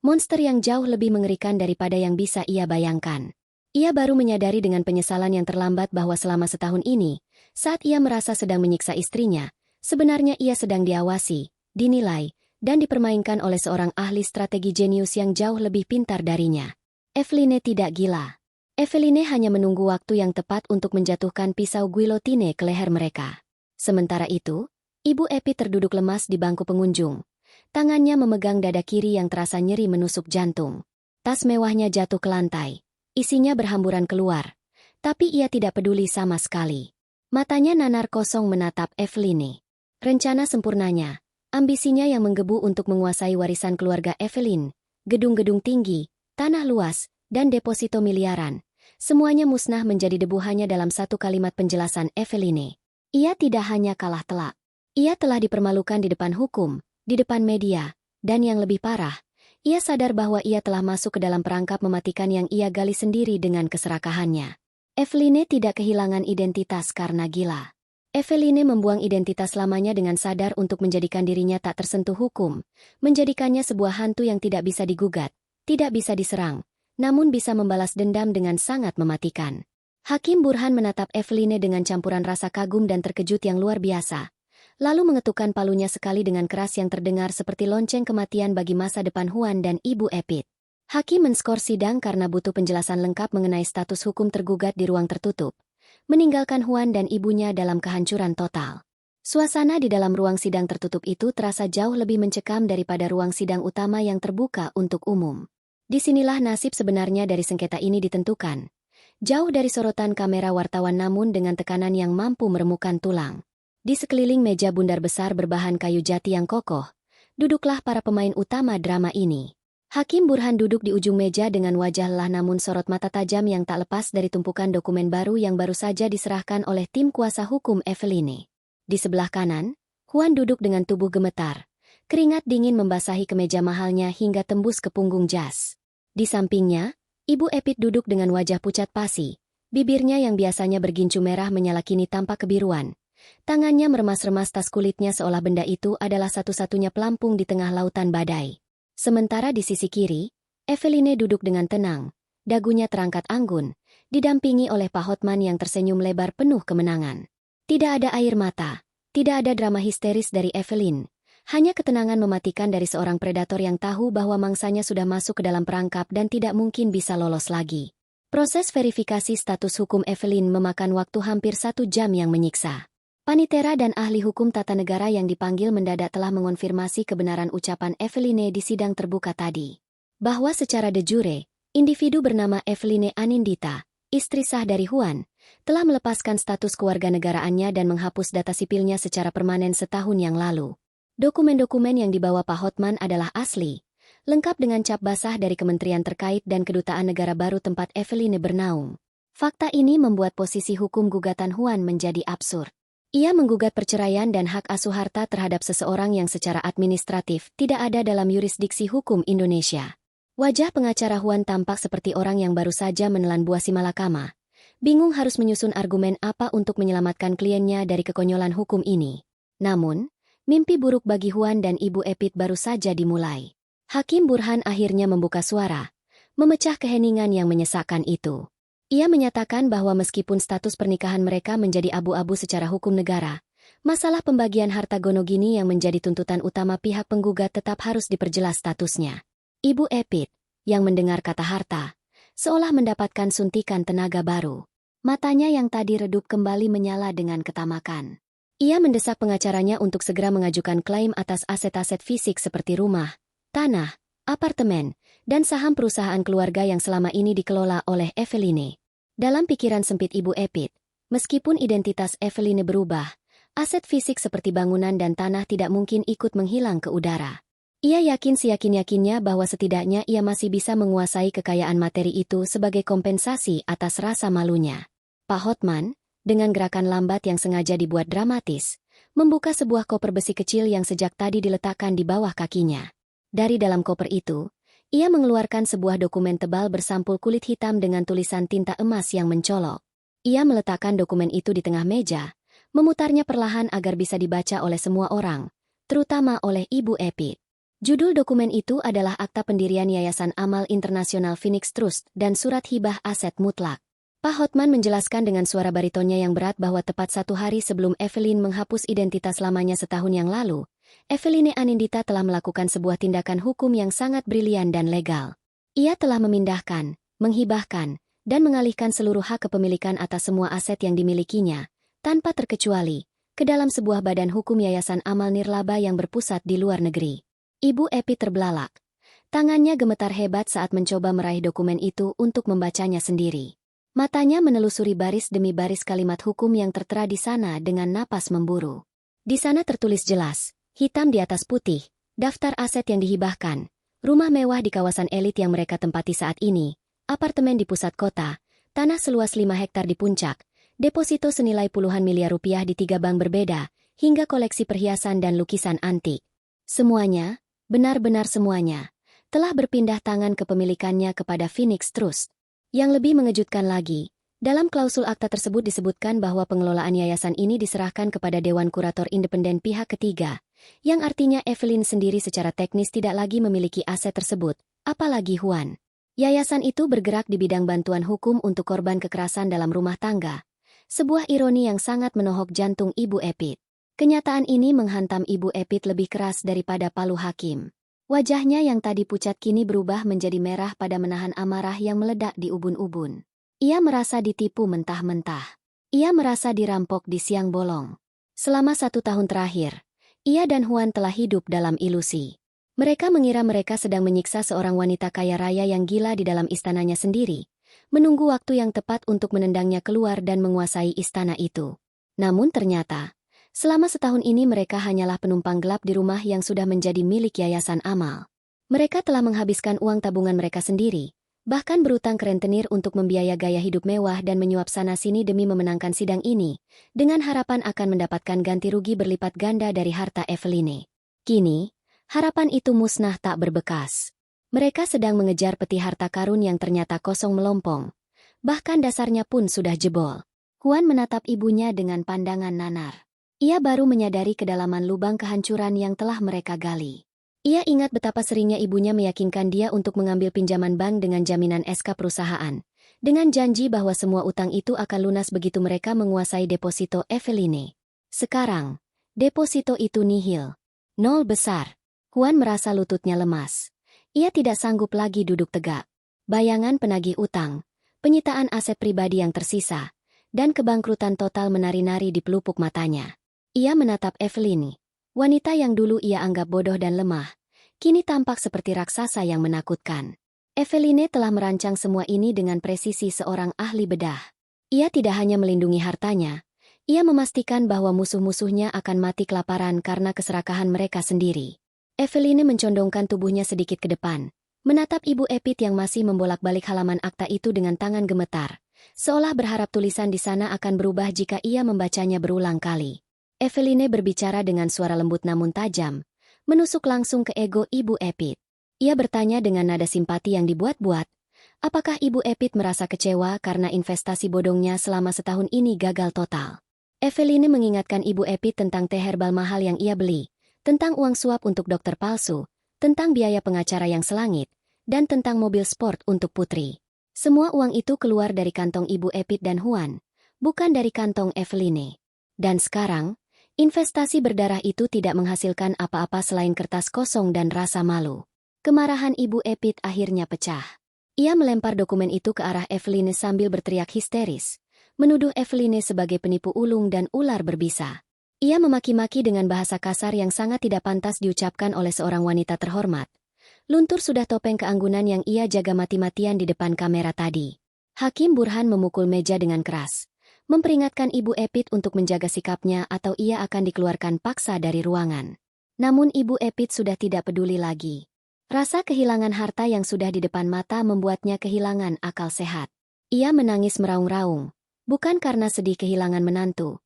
monster yang jauh lebih mengerikan daripada yang bisa ia bayangkan. Ia baru menyadari dengan penyesalan yang terlambat bahwa selama setahun ini, saat ia merasa sedang menyiksa istrinya, sebenarnya ia sedang diawasi, dinilai, dan dipermainkan oleh seorang ahli strategi jenius yang jauh lebih pintar darinya. Eveline tidak gila. Eveline hanya menunggu waktu yang tepat untuk menjatuhkan pisau guillotine ke leher mereka. Sementara itu, Ibu Epi terduduk lemas di bangku pengunjung. Tangannya memegang dada kiri yang terasa nyeri menusuk jantung. Tas mewahnya jatuh ke lantai. Isinya berhamburan keluar. Tapi ia tidak peduli sama sekali. Matanya nanar kosong menatap Eveline. Rencana sempurnanya, ambisinya yang menggebu untuk menguasai warisan keluarga Eveline, gedung-gedung tinggi, tanah luas, dan deposito miliaran, semuanya musnah menjadi debu hanya dalam satu kalimat penjelasan Eveline. Ia tidak hanya kalah telak. Ia telah dipermalukan di depan hukum, di depan media, dan yang lebih parah, ia sadar bahwa ia telah masuk ke dalam perangkap mematikan yang ia gali sendiri dengan keserakahannya. Eveline tidak kehilangan identitas karena gila. Eveline membuang identitas lamanya dengan sadar untuk menjadikan dirinya tak tersentuh hukum, menjadikannya sebuah hantu yang tidak bisa digugat, tidak bisa diserang, namun bisa membalas dendam dengan sangat mematikan. Hakim Burhan menatap Eveline dengan campuran rasa kagum dan terkejut yang luar biasa, lalu mengetukkan palunya sekali dengan keras yang terdengar seperti lonceng kematian bagi masa depan Huan dan Ibu Epit. Hakim menskor sidang karena butuh penjelasan lengkap mengenai status hukum tergugat di ruang tertutup, meninggalkan Juan dan ibunya dalam kehancuran total. Suasana di dalam ruang sidang tertutup itu terasa jauh lebih mencekam daripada ruang sidang utama yang terbuka untuk umum. Disinilah nasib sebenarnya dari sengketa ini ditentukan. Jauh dari sorotan kamera wartawan namun dengan tekanan yang mampu meremukkan tulang. Di sekeliling meja bundar besar berbahan kayu jati yang kokoh, duduklah para pemain utama drama ini. Hakim Burhan duduk di ujung meja dengan wajah lelah namun sorot mata tajam yang tak lepas dari tumpukan dokumen baru yang baru saja diserahkan oleh tim kuasa hukum Eveline. Di sebelah kanan, Juan duduk dengan tubuh gemetar. Keringat dingin membasahi kemeja mahalnya hingga tembus ke punggung jas. Di sampingnya, Ibu Epit duduk dengan wajah pucat pasi. Bibirnya yang biasanya bergincu merah menyala kini tampak kebiruan. Tangannya meremas-remas tas kulitnya seolah benda itu adalah satu-satunya pelampung di tengah lautan badai. Sementara di sisi kiri, Eveline duduk dengan tenang. Dagunya terangkat anggun, didampingi oleh Pak Hotman yang tersenyum lebar penuh kemenangan. Tidak ada air mata, tidak ada drama histeris dari Evelyn. Hanya ketenangan mematikan dari seorang predator yang tahu bahwa mangsanya sudah masuk ke dalam perangkap dan tidak mungkin bisa lolos lagi. Proses verifikasi status hukum Evelyn memakan waktu hampir 1 jam yang menyiksa. Panitera dan ahli hukum tata negara yang dipanggil mendadak telah mengonfirmasi kebenaran ucapan Eveline di sidang terbuka tadi. Bahwa secara de jure, individu bernama Eveline Anindita, istri sah dari Juan, telah melepaskan status kewarganegaraannya dan menghapus data sipilnya secara permanen setahun yang lalu. Dokumen-dokumen yang dibawa Pak Hotman adalah asli, lengkap dengan cap basah dari kementerian terkait dan kedutaan negara baru tempat Eveline bernaung. Fakta ini membuat posisi hukum gugatan Juan menjadi absurd. Ia menggugat perceraian dan hak asuh harta terhadap seseorang yang secara administratif tidak ada dalam yurisdiksi hukum Indonesia. Wajah pengacara Juan tampak seperti orang yang baru saja menelan buah simalakama. Bingung harus menyusun argumen apa untuk menyelamatkan kliennya dari kekonyolan hukum ini. Namun, mimpi buruk bagi Juan dan Ibu Epit baru saja dimulai. Hakim Burhan akhirnya membuka suara, memecah keheningan yang menyesakkan itu. Ia menyatakan bahwa meskipun status pernikahan mereka menjadi abu-abu secara hukum negara, masalah pembagian harta gonogini yang menjadi tuntutan utama pihak penggugat tetap harus diperjelas statusnya. Ibu Epit, yang mendengar kata harta, seolah mendapatkan suntikan tenaga baru. Matanya yang tadi redup kembali menyala dengan ketamakan. Ia mendesak pengacaranya untuk segera mengajukan klaim atas aset-aset fisik seperti rumah, tanah, apartemen, dan saham perusahaan keluarga yang selama ini dikelola oleh Eveline. Dalam pikiran sempit Ibu Epit, meskipun identitas Eveline berubah, aset fisik seperti bangunan dan tanah tidak mungkin ikut menghilang ke udara. Ia yakin seyakin-yakinnya bahwa setidaknya ia masih bisa menguasai kekayaan materi itu sebagai kompensasi atas rasa malunya. Pak Hotman, dengan gerakan lambat yang sengaja dibuat dramatis, membuka sebuah koper besi kecil yang sejak tadi diletakkan di bawah kakinya. Dari dalam koper itu, ia mengeluarkan sebuah dokumen tebal bersampul kulit hitam dengan tulisan tinta emas yang mencolok. Ia meletakkan dokumen itu di tengah meja, memutarnya perlahan agar bisa dibaca oleh semua orang, terutama oleh Ibu Epit. Judul dokumen itu adalah Akta Pendirian Yayasan Amal Internasional Phoenix Trust dan Surat Hibah Aset Mutlak. Pak Hotman menjelaskan dengan suara baritonnya yang berat bahwa tepat 1 hari sebelum Evelyn menghapus identitas lamanya setahun yang lalu, Eveline Anindita telah melakukan sebuah tindakan hukum yang sangat brilian dan legal. Ia telah memindahkan, menghibahkan, dan mengalihkan seluruh hak kepemilikan atas semua aset yang dimilikinya, tanpa terkecuali, ke dalam sebuah badan hukum Yayasan Amal Nirlaba yang berpusat di luar negeri. Ibu Epit terbelalak. Tangannya gemetar hebat saat mencoba meraih dokumen itu untuk membacanya sendiri. Matanya menelusuri baris demi baris kalimat hukum yang tertera di sana dengan napas memburu. Di sana tertulis jelas, hitam di atas putih, daftar aset yang dihibahkan, rumah mewah di kawasan elit yang mereka tempati saat ini, apartemen di pusat kota, tanah seluas 5 hektar di puncak, deposito senilai puluhan miliar rupiah di 3 bank berbeda, hingga koleksi perhiasan dan lukisan antik. Semuanya, benar-benar semuanya, telah berpindah tangan kepemilikannya kepada Phoenix Trust. Yang lebih mengejutkan lagi, dalam klausul akta tersebut disebutkan bahwa pengelolaan yayasan ini diserahkan kepada Dewan Kurator Independen pihak ketiga, yang artinya Evelyn sendiri secara teknis tidak lagi memiliki aset tersebut, apalagi Juan. Yayasan itu bergerak di bidang bantuan hukum untuk korban kekerasan dalam rumah tangga, sebuah ironi yang sangat menohok jantung Ibu Epit. Kenyataan ini menghantam Ibu Epit lebih keras daripada palu hakim. Wajahnya yang tadi pucat kini berubah menjadi merah pada menahan amarah yang meledak di ubun-ubun. Ia merasa ditipu mentah-mentah. Ia merasa dirampok di siang bolong. Selama 1 tahun terakhir, ia dan Huan telah hidup dalam ilusi. Mereka mengira mereka sedang menyiksa seorang wanita kaya raya yang gila di dalam istananya sendiri, menunggu waktu yang tepat untuk menendangnya keluar dan menguasai istana itu. Namun ternyata, selama setahun ini mereka hanyalah penumpang gelap di rumah yang sudah menjadi milik Yayasan Amal. Mereka telah menghabiskan uang tabungan mereka sendiri, bahkan berutang ke rentenir untuk membiayai gaya hidup mewah dan menyuap sana-sini demi memenangkan sidang ini, dengan harapan akan mendapatkan ganti rugi berlipat ganda dari harta Eveline. Kini, harapan itu musnah tak berbekas. Mereka sedang mengejar peti harta karun yang ternyata kosong melompong. Bahkan dasarnya pun sudah jebol. Huan menatap ibunya dengan pandangan nanar. Ia baru menyadari kedalaman lubang kehancuran yang telah mereka gali. Ia ingat betapa seringnya ibunya meyakinkan dia untuk mengambil pinjaman bank dengan jaminan SK perusahaan, dengan janji bahwa semua utang itu akan lunas begitu mereka menguasai deposito Eveline. Sekarang, deposito itu nihil. Nol besar. Huan merasa lututnya lemas. Ia tidak sanggup lagi duduk tegak. Bayangan penagih utang, penyitaan aset pribadi yang tersisa, dan kebangkrutan total menari-nari di pelupuk matanya. Ia menatap Eveline, wanita yang dulu ia anggap bodoh dan lemah, kini tampak seperti raksasa yang menakutkan. Eveline telah merancang semua ini dengan presisi seorang ahli bedah. Ia tidak hanya melindungi hartanya, ia memastikan bahwa musuh-musuhnya akan mati kelaparan karena keserakahan mereka sendiri. Eveline mencondongkan tubuhnya sedikit ke depan, menatap Ibu Epit yang masih membolak-balik halaman akta itu dengan tangan gemetar, seolah berharap tulisan di sana akan berubah jika ia membacanya berulang kali. Eveline berbicara dengan suara lembut namun tajam, menusuk langsung ke ego Ibu Epit. Ia bertanya dengan nada simpati yang dibuat-buat, apakah Ibu Epit merasa kecewa karena investasi bodongnya selama setahun ini gagal total? Eveline mengingatkan Ibu Epit tentang teh herbal mahal yang ia beli, tentang uang suap untuk dokter palsu, tentang biaya pengacara yang selangit, dan tentang mobil sport untuk putri. Semua uang itu keluar dari kantong Ibu Epit dan Huan, bukan dari kantong Eveline. Dan sekarang, investasi berdarah itu tidak menghasilkan apa-apa selain kertas kosong dan rasa malu. Kemarahan Ibu Epit akhirnya pecah. Ia melempar dokumen itu ke arah Eveline sambil berteriak histeris, menuduh Eveline sebagai penipu ulung dan ular berbisa. Ia memaki-maki dengan bahasa kasar yang sangat tidak pantas diucapkan oleh seorang wanita terhormat. Luntur sudah topeng keanggunan yang ia jaga mati-matian di depan kamera tadi. Hakim Burhan memukul meja dengan keras, memperingatkan Ibu Epit untuk menjaga sikapnya atau ia akan dikeluarkan paksa dari ruangan. Namun Ibu Epit sudah tidak peduli lagi. Rasa kehilangan harta yang sudah di depan mata membuatnya kehilangan akal sehat. Ia menangis meraung-raung, bukan karena sedih kehilangan menantu,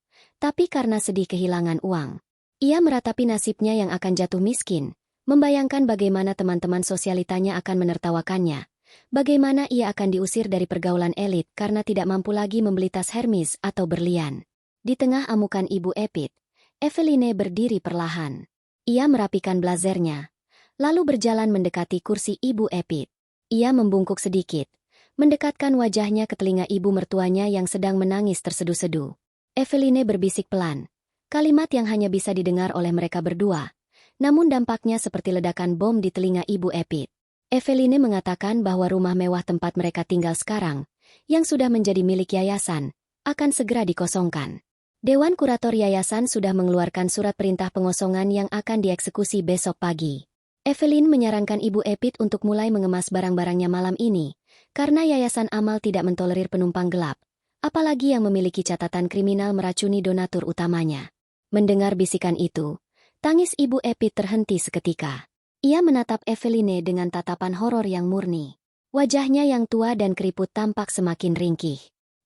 tapi karena sedih kehilangan uang. Ia meratapi nasibnya yang akan jatuh miskin, membayangkan bagaimana teman-teman sosialitanya akan menertawakannya, bagaimana ia akan diusir dari pergaulan elit karena tidak mampu lagi membeli tas Hermes atau berlian. Di tengah amukan Ibu Epit, Eveline berdiri perlahan. Ia merapikan blazernya, lalu berjalan mendekati kursi Ibu Epit. Ia membungkuk sedikit, mendekatkan wajahnya ke telinga ibu mertuanya yang sedang menangis terseduh-seduh. Eveline berbisik pelan, kalimat yang hanya bisa didengar oleh mereka berdua, namun dampaknya seperti ledakan bom di telinga Ibu Epit. Eveline mengatakan bahwa rumah mewah tempat mereka tinggal sekarang, yang sudah menjadi milik yayasan, akan segera dikosongkan. Dewan Kurator Yayasan sudah mengeluarkan surat perintah pengosongan yang akan dieksekusi besok pagi. Eveline menyarankan Ibu Epit untuk mulai mengemas barang-barangnya malam ini, karena Yayasan Amal tidak mentolerir penumpang gelap, apalagi yang memiliki catatan kriminal meracuni donatur utamanya. Mendengar bisikan itu, tangis Ibu Epit terhenti seketika. Ia menatap Eveline dengan tatapan horor yang murni. Wajahnya yang tua dan keriput tampak semakin ringkih.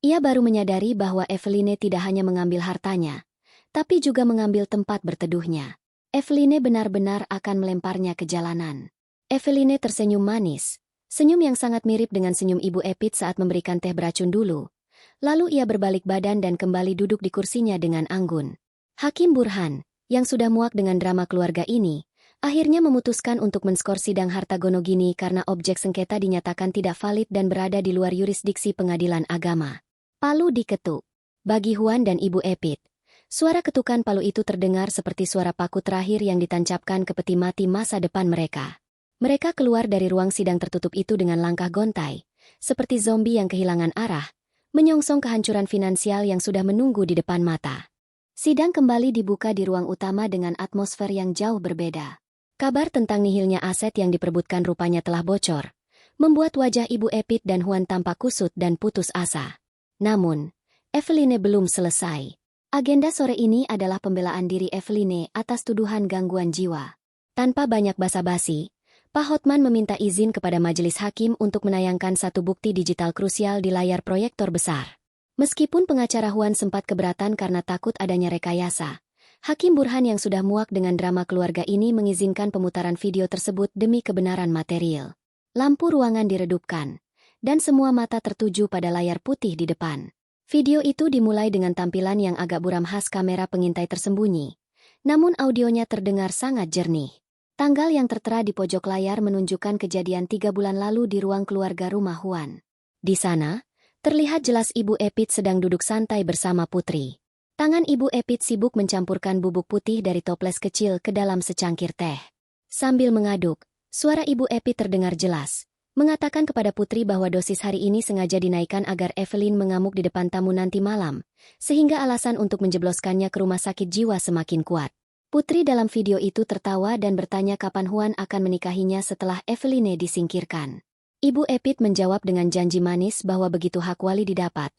Ia baru menyadari bahwa Eveline tidak hanya mengambil hartanya, tapi juga mengambil tempat berteduhnya. Eveline benar-benar akan melemparnya ke jalanan. Eveline tersenyum manis, senyum yang sangat mirip dengan senyum Ibu Epit saat memberikan teh beracun dulu. Lalu ia berbalik badan dan kembali duduk di kursinya dengan anggun. Hakim Burhan, yang sudah muak dengan drama keluarga ini, akhirnya memutuskan untuk menskor sidang harta Gonogini karena objek sengketa dinyatakan tidak valid dan berada di luar yurisdiksi pengadilan agama. Palu diketuk. Bagi Huan dan Ibu Epit, suara ketukan palu itu terdengar seperti suara paku terakhir yang ditancapkan ke peti mati masa depan mereka. Mereka keluar dari ruang sidang tertutup itu dengan langkah gontai, seperti zombie yang kehilangan arah, menyongsong kehancuran finansial yang sudah menunggu di depan mata. Sidang kembali dibuka di ruang utama dengan atmosfer yang jauh berbeda. Kabar tentang nihilnya aset yang diperebutkan rupanya telah bocor, membuat wajah Ibu Epit dan Huan tampak kusut dan putus asa. Namun, Eveline belum selesai. Agenda sore ini adalah pembelaan diri Eveline atas tuduhan gangguan jiwa. Tanpa banyak basa-basi, Pak Hotman meminta izin kepada majelis hakim untuk menayangkan satu bukti digital krusial di layar proyektor besar. Meskipun pengacara Huan sempat keberatan karena takut adanya rekayasa, Hakim Burhan yang sudah muak dengan drama keluarga ini mengizinkan pemutaran video tersebut demi kebenaran material. Lampu ruangan diredupkan, dan semua mata tertuju pada layar putih di depan. Video itu dimulai dengan tampilan yang agak buram khas kamera pengintai tersembunyi, namun audionya terdengar sangat jernih. Tanggal yang tertera di pojok layar menunjukkan kejadian 3 bulan lalu di ruang keluarga rumah Huan. Di sana, terlihat jelas Ibu Epit sedang duduk santai bersama putri. Tangan Ibu Epit sibuk mencampurkan bubuk putih dari toples kecil ke dalam secangkir teh. Sambil mengaduk, suara Ibu Epit terdengar jelas, mengatakan kepada putri bahwa dosis hari ini sengaja dinaikkan agar Evelyn mengamuk di depan tamu nanti malam, sehingga alasan untuk menjebloskannya ke rumah sakit jiwa semakin kuat. Putri dalam video itu tertawa dan bertanya kapan Huan akan menikahinya setelah Eveline disingkirkan. Ibu Epit menjawab dengan janji manis bahwa begitu hak wali didapat,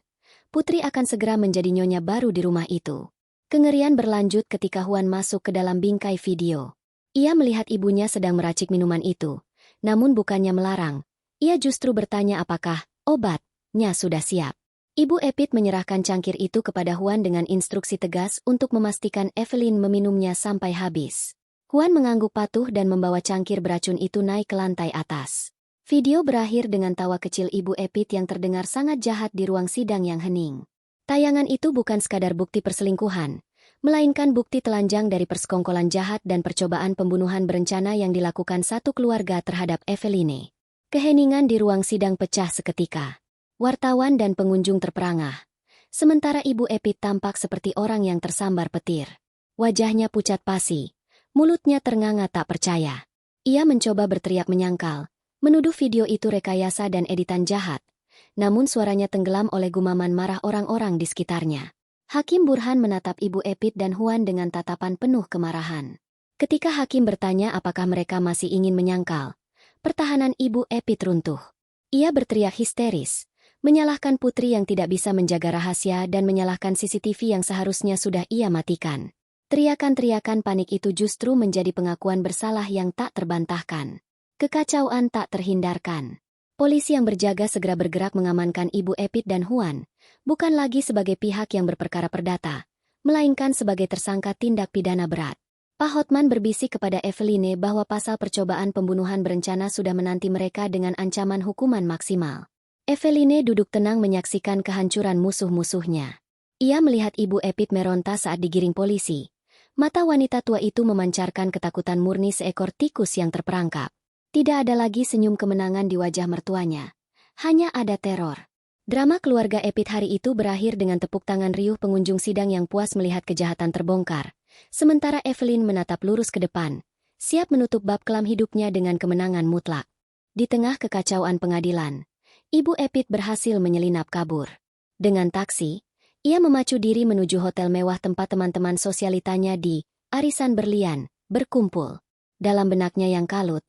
putri akan segera menjadi nyonya baru di rumah itu. Kengerian berlanjut ketika Huan masuk ke dalam bingkai video. Ia melihat ibunya sedang meracik minuman itu, namun bukannya melarang. Ia justru bertanya apakah obatnya sudah siap. Ibu Epit menyerahkan cangkir itu kepada Huan dengan instruksi tegas untuk memastikan Evelyn meminumnya sampai habis. Huan mengangguk patuh dan membawa cangkir beracun itu naik ke lantai atas. Video berakhir dengan tawa kecil Ibu Epit yang terdengar sangat jahat di ruang sidang yang hening. Tayangan itu bukan sekadar bukti perselingkuhan, melainkan bukti telanjang dari persekongkolan jahat dan percobaan pembunuhan berencana yang dilakukan satu keluarga terhadap Eveline. Keheningan di ruang sidang pecah seketika. Wartawan dan pengunjung terperangah. Sementara Ibu Epit tampak seperti orang yang tersambar petir. Wajahnya pucat pasi, mulutnya ternganga tak percaya. Ia mencoba berteriak menyangkal, menuduh video itu rekayasa dan editan jahat, namun suaranya tenggelam oleh gumaman marah orang-orang di sekitarnya. Hakim Burhan menatap Ibu Epit dan Huan dengan tatapan penuh kemarahan. Ketika hakim bertanya apakah mereka masih ingin menyangkal, pertahanan Ibu Epit runtuh. Ia berteriak histeris, menyalahkan putri yang tidak bisa menjaga rahasia dan menyalahkan CCTV yang seharusnya sudah ia matikan. Teriakan-teriakan panik itu justru menjadi pengakuan bersalah yang tak terbantahkan. Kekacauan tak terhindarkan. Polisi yang berjaga segera bergerak mengamankan Ibu Epit dan Huan, bukan lagi sebagai pihak yang berperkara perdata, melainkan sebagai tersangka tindak pidana berat. Pak Hotman berbisik kepada Eveline bahwa pasal percobaan pembunuhan berencana sudah menanti mereka dengan ancaman hukuman maksimal. Eveline duduk tenang menyaksikan kehancuran musuh-musuhnya. Ia melihat Ibu Epit meronta saat digiring polisi. Mata wanita tua itu memancarkan ketakutan murni seekor tikus yang terperangkap. Tidak ada lagi senyum kemenangan di wajah mertuanya. Hanya ada teror. Drama keluarga Epit hari itu berakhir dengan tepuk tangan riuh pengunjung sidang yang puas melihat kejahatan terbongkar. Sementara Evelyn menatap lurus ke depan, siap menutup bab kelam hidupnya dengan kemenangan mutlak. Di tengah kekacauan pengadilan, Ibu Epit berhasil menyelinap kabur. Dengan taksi, ia memacu diri menuju hotel mewah tempat teman-teman sosialitanya di Arisan Berlian berkumpul. Dalam benaknya yang kalut,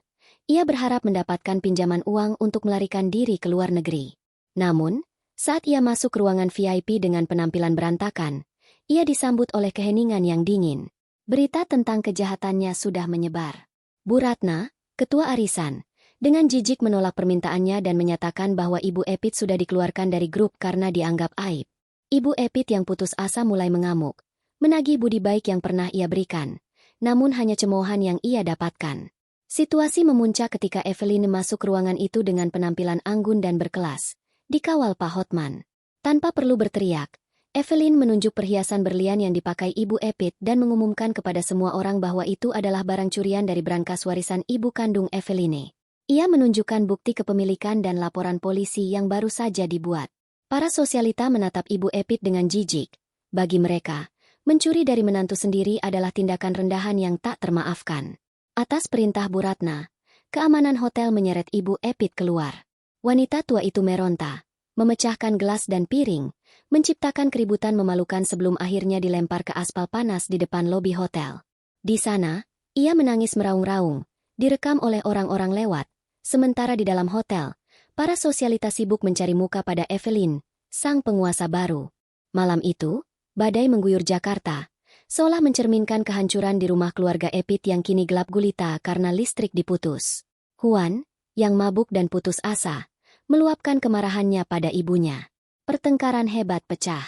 ia berharap mendapatkan pinjaman uang untuk melarikan diri ke luar negeri. Namun, saat ia masuk ruangan VIP dengan penampilan berantakan, ia disambut oleh keheningan yang dingin. Berita tentang kejahatannya sudah menyebar. Bu Ratna, ketua arisan, dengan jijik menolak permintaannya dan menyatakan bahwa Ibu Epit sudah dikeluarkan dari grup karena dianggap aib. Ibu Epit yang putus asa mulai mengamuk, menagih budi baik yang pernah ia berikan, namun hanya cemoohan yang ia dapatkan. Situasi memuncak ketika Eveline masuk ruangan itu dengan penampilan anggun dan berkelas, dikawal Pak Hotman. Tanpa perlu berteriak, Evelyn menunjuk perhiasan berlian yang dipakai Ibu Epit dan mengumumkan kepada semua orang bahwa itu adalah barang curian dari brankas warisan ibu kandung Eveline. Ia menunjukkan bukti kepemilikan dan laporan polisi yang baru saja dibuat. Para sosialita menatap Ibu Epit dengan jijik. Bagi mereka, mencuri dari menantu sendiri adalah tindakan rendahan yang tak termaafkan. Atas perintah Bu Ratna, keamanan hotel menyeret Ibu Epit keluar. Wanita tua itu meronta, memecahkan gelas dan piring, menciptakan keributan memalukan sebelum akhirnya dilempar ke aspal panas di depan lobi hotel. Di sana, ia menangis meraung-raung, direkam oleh orang-orang lewat, sementara di dalam hotel, para sosialitas sibuk mencari muka pada Evelyn, sang penguasa baru. Malam itu, badai mengguyur Jakarta, seolah mencerminkan kehancuran di rumah keluarga Epit yang kini gelap gulita karena listrik diputus. Juan, yang mabuk dan putus asa, meluapkan kemarahannya pada ibunya. Pertengkaran hebat pecah.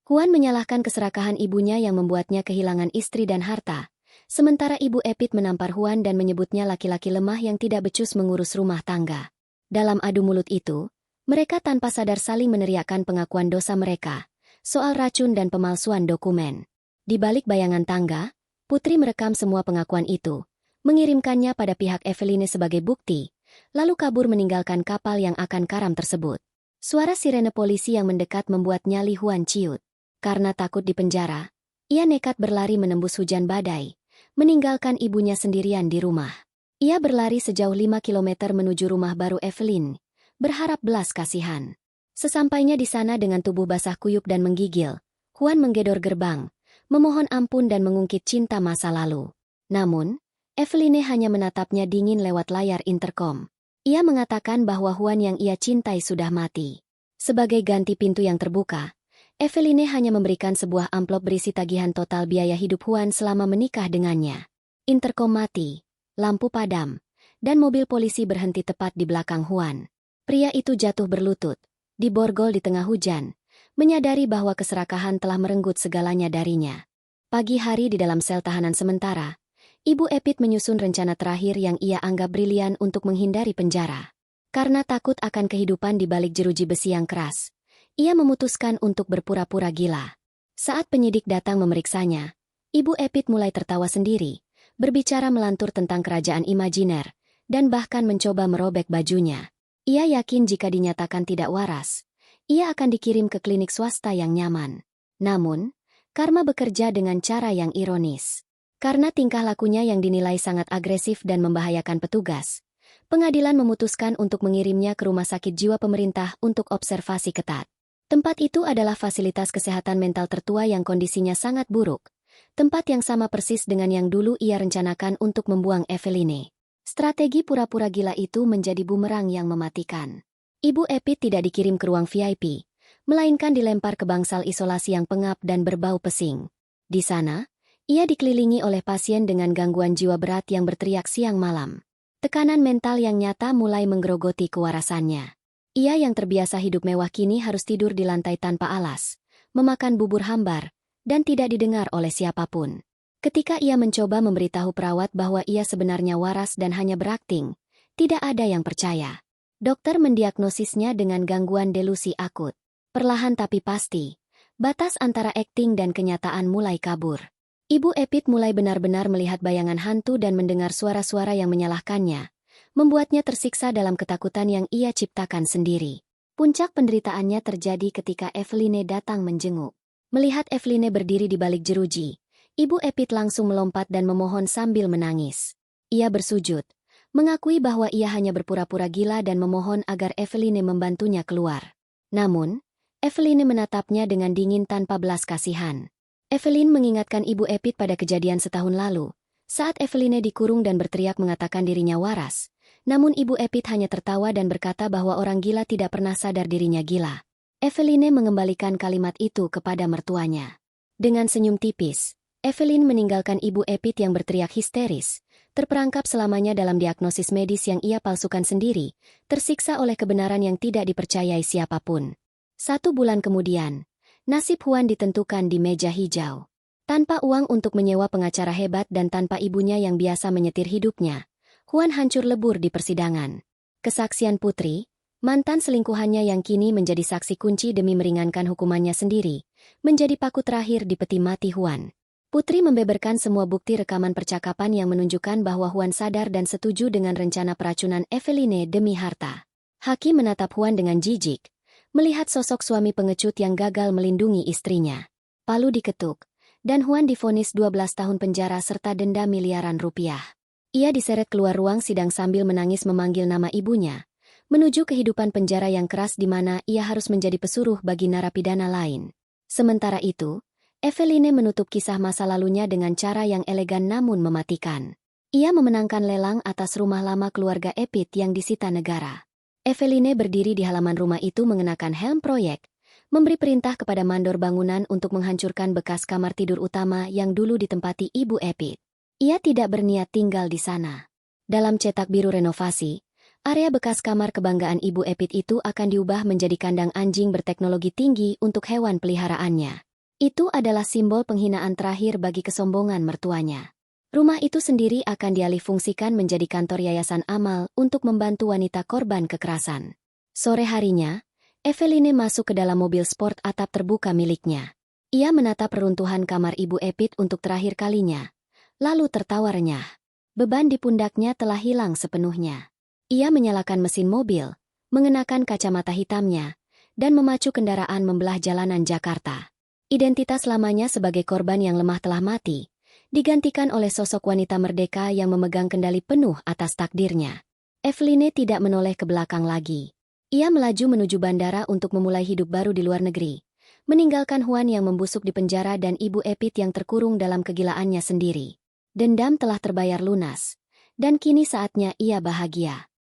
Juan menyalahkan keserakahan ibunya yang membuatnya kehilangan istri dan harta, sementara Ibu Epit menampar Juan dan menyebutnya laki-laki lemah yang tidak becus mengurus rumah tangga. Dalam adu mulut itu, mereka tanpa sadar saling meneriakkan pengakuan dosa mereka, soal racun dan pemalsuan dokumen. Di balik bayangan tangga, Putri merekam semua pengakuan itu, mengirimkannya pada pihak Eveline sebagai bukti, lalu kabur meninggalkan kapal yang akan karam tersebut. Suara sirene polisi yang mendekat membuat nyali Juan ciut. Karena takut di penjara, ia nekat berlari menembus hujan badai, meninggalkan ibunya sendirian di rumah. Ia berlari sejauh 5 kilometer menuju rumah baru Evelyn, berharap belas kasihan. Sesampainya di sana dengan tubuh basah kuyup dan menggigil, Juan menggedor gerbang, memohon ampun dan mengungkit cinta masa lalu. Namun, Eveline hanya menatapnya dingin lewat layar interkom. Ia mengatakan bahwa Juan yang ia cintai sudah mati. Sebagai ganti pintu yang terbuka, Eveline hanya memberikan sebuah amplop berisi tagihan total biaya hidup Juan selama menikah dengannya. Interkom mati, lampu padam, dan mobil polisi berhenti tepat di belakang Juan. Pria itu jatuh berlutut, diborgol di tengah hujan, menyadari bahwa keserakahan telah merenggut segalanya darinya. Pagi hari di dalam sel tahanan sementara, Ibu Epit menyusun rencana terakhir yang ia anggap brilian untuk menghindari penjara. Karena takut akan kehidupan di balik jeruji besi yang keras, ia memutuskan untuk berpura-pura gila. Saat penyidik datang memeriksanya, Ibu Epit mulai tertawa sendiri, berbicara melantur tentang kerajaan imajiner, dan bahkan mencoba merobek bajunya. Ia yakin jika dinyatakan tidak waras, ia akan dikirim ke klinik swasta yang nyaman. Namun, karma bekerja dengan cara yang ironis. Karena tingkah lakunya yang dinilai sangat agresif dan membahayakan petugas, pengadilan memutuskan untuk mengirimnya ke rumah sakit jiwa pemerintah untuk observasi ketat. Tempat itu adalah fasilitas kesehatan mental tertua yang kondisinya sangat buruk, tempat yang sama persis dengan yang dulu ia rencanakan untuk membuang Eveline. Strategi pura-pura gila itu menjadi bumerang yang mematikan. Ibu Epit tidak dikirim ke ruang VIP, melainkan dilempar ke bangsal isolasi yang pengap dan berbau pesing. Di sana, ia dikelilingi oleh pasien dengan gangguan jiwa berat yang berteriak siang malam. Tekanan mental yang nyata mulai menggerogoti kewarasannya. Ia yang terbiasa hidup mewah kini harus tidur di lantai tanpa alas, memakan bubur hambar, dan tidak didengar oleh siapapun. Ketika ia mencoba memberitahu perawat bahwa ia sebenarnya waras dan hanya berakting, tidak ada yang percaya. Dokter mendiagnosisnya dengan gangguan delusi akut. Perlahan tapi pasti, batas antara akting dan kenyataan mulai kabur. Ibu Epit mulai benar-benar melihat bayangan hantu dan mendengar suara-suara yang menyalahkannya, membuatnya tersiksa dalam ketakutan yang ia ciptakan sendiri. Puncak penderitaannya terjadi ketika Eveline datang menjenguk. Melihat Eveline berdiri di balik jeruji, Ibu Epit langsung melompat dan memohon sambil menangis. Ia bersujud, mengakui bahwa ia hanya berpura-pura gila dan memohon agar Eveline membantunya keluar. Namun, Eveline menatapnya dengan dingin tanpa belas kasihan. Evelyn mengingatkan Ibu Epit pada kejadian setahun lalu, saat Eveline dikurung dan berteriak mengatakan dirinya waras. Namun Ibu Epit hanya tertawa dan berkata bahwa orang gila tidak pernah sadar dirinya gila. Eveline mengembalikan kalimat itu kepada mertuanya. Dengan senyum tipis, Evelyn meninggalkan Ibu Epit yang berteriak histeris, terperangkap selamanya dalam diagnosis medis yang ia palsukan sendiri, tersiksa oleh kebenaran yang tidak dipercayai siapapun. 1 bulan kemudian, nasib Juan ditentukan di meja hijau. Tanpa uang untuk menyewa pengacara hebat dan tanpa ibunya yang biasa menyetir hidupnya, Juan hancur lebur di persidangan. Kesaksian Putri, mantan selingkuhannya yang kini menjadi saksi kunci demi meringankan hukumannya sendiri, menjadi paku terakhir di peti mati Juan. Putri membeberkan semua bukti rekaman percakapan yang menunjukkan bahwa Juan sadar dan setuju dengan rencana peracunan Eveline demi harta. Hakim menatap Juan dengan jijik, melihat sosok suami pengecut yang gagal melindungi istrinya. Palu diketuk, dan Juan divonis 12 tahun penjara serta denda miliaran rupiah. Ia diseret keluar ruang sidang sambil menangis memanggil nama ibunya, menuju kehidupan penjara yang keras di mana ia harus menjadi pesuruh bagi narapidana lain. Sementara itu, Eveline menutup kisah masa lalunya dengan cara yang elegan namun mematikan. Ia memenangkan lelang atas rumah lama keluarga Epit yang disita negara. Eveline berdiri di halaman rumah itu mengenakan helm proyek, memberi perintah kepada mandor bangunan untuk menghancurkan bekas kamar tidur utama yang dulu ditempati Ibu Epit. Ia tidak berniat tinggal di sana. Dalam cetak biru renovasi, area bekas kamar kebanggaan Ibu Epit itu akan diubah menjadi kandang anjing berteknologi tinggi untuk hewan peliharaannya. Itu adalah simbol penghinaan terakhir bagi kesombongan mertuanya. Rumah itu sendiri akan dialihfungsikan menjadi kantor yayasan amal untuk membantu wanita korban kekerasan. Sore harinya, Eveline masuk ke dalam mobil sport atap terbuka miliknya. Ia menatap reruntuhan kamar Ibu Epit untuk terakhir kalinya. Lalu tertawa renyah. Beban di pundaknya telah hilang sepenuhnya. Ia menyalakan mesin mobil, mengenakan kacamata hitamnya, dan memacu kendaraan membelah jalanan Jakarta. Identitas lamanya sebagai korban yang lemah telah mati, digantikan oleh sosok wanita merdeka yang memegang kendali penuh atas takdirnya. Eveline tidak menoleh ke belakang lagi. Ia melaju menuju bandara untuk memulai hidup baru di luar negeri, meninggalkan Juan yang membusuk di penjara dan Ibu Epit yang terkurung dalam kegilaannya sendiri. Dendam telah terbayar lunas, dan kini saatnya ia bahagia.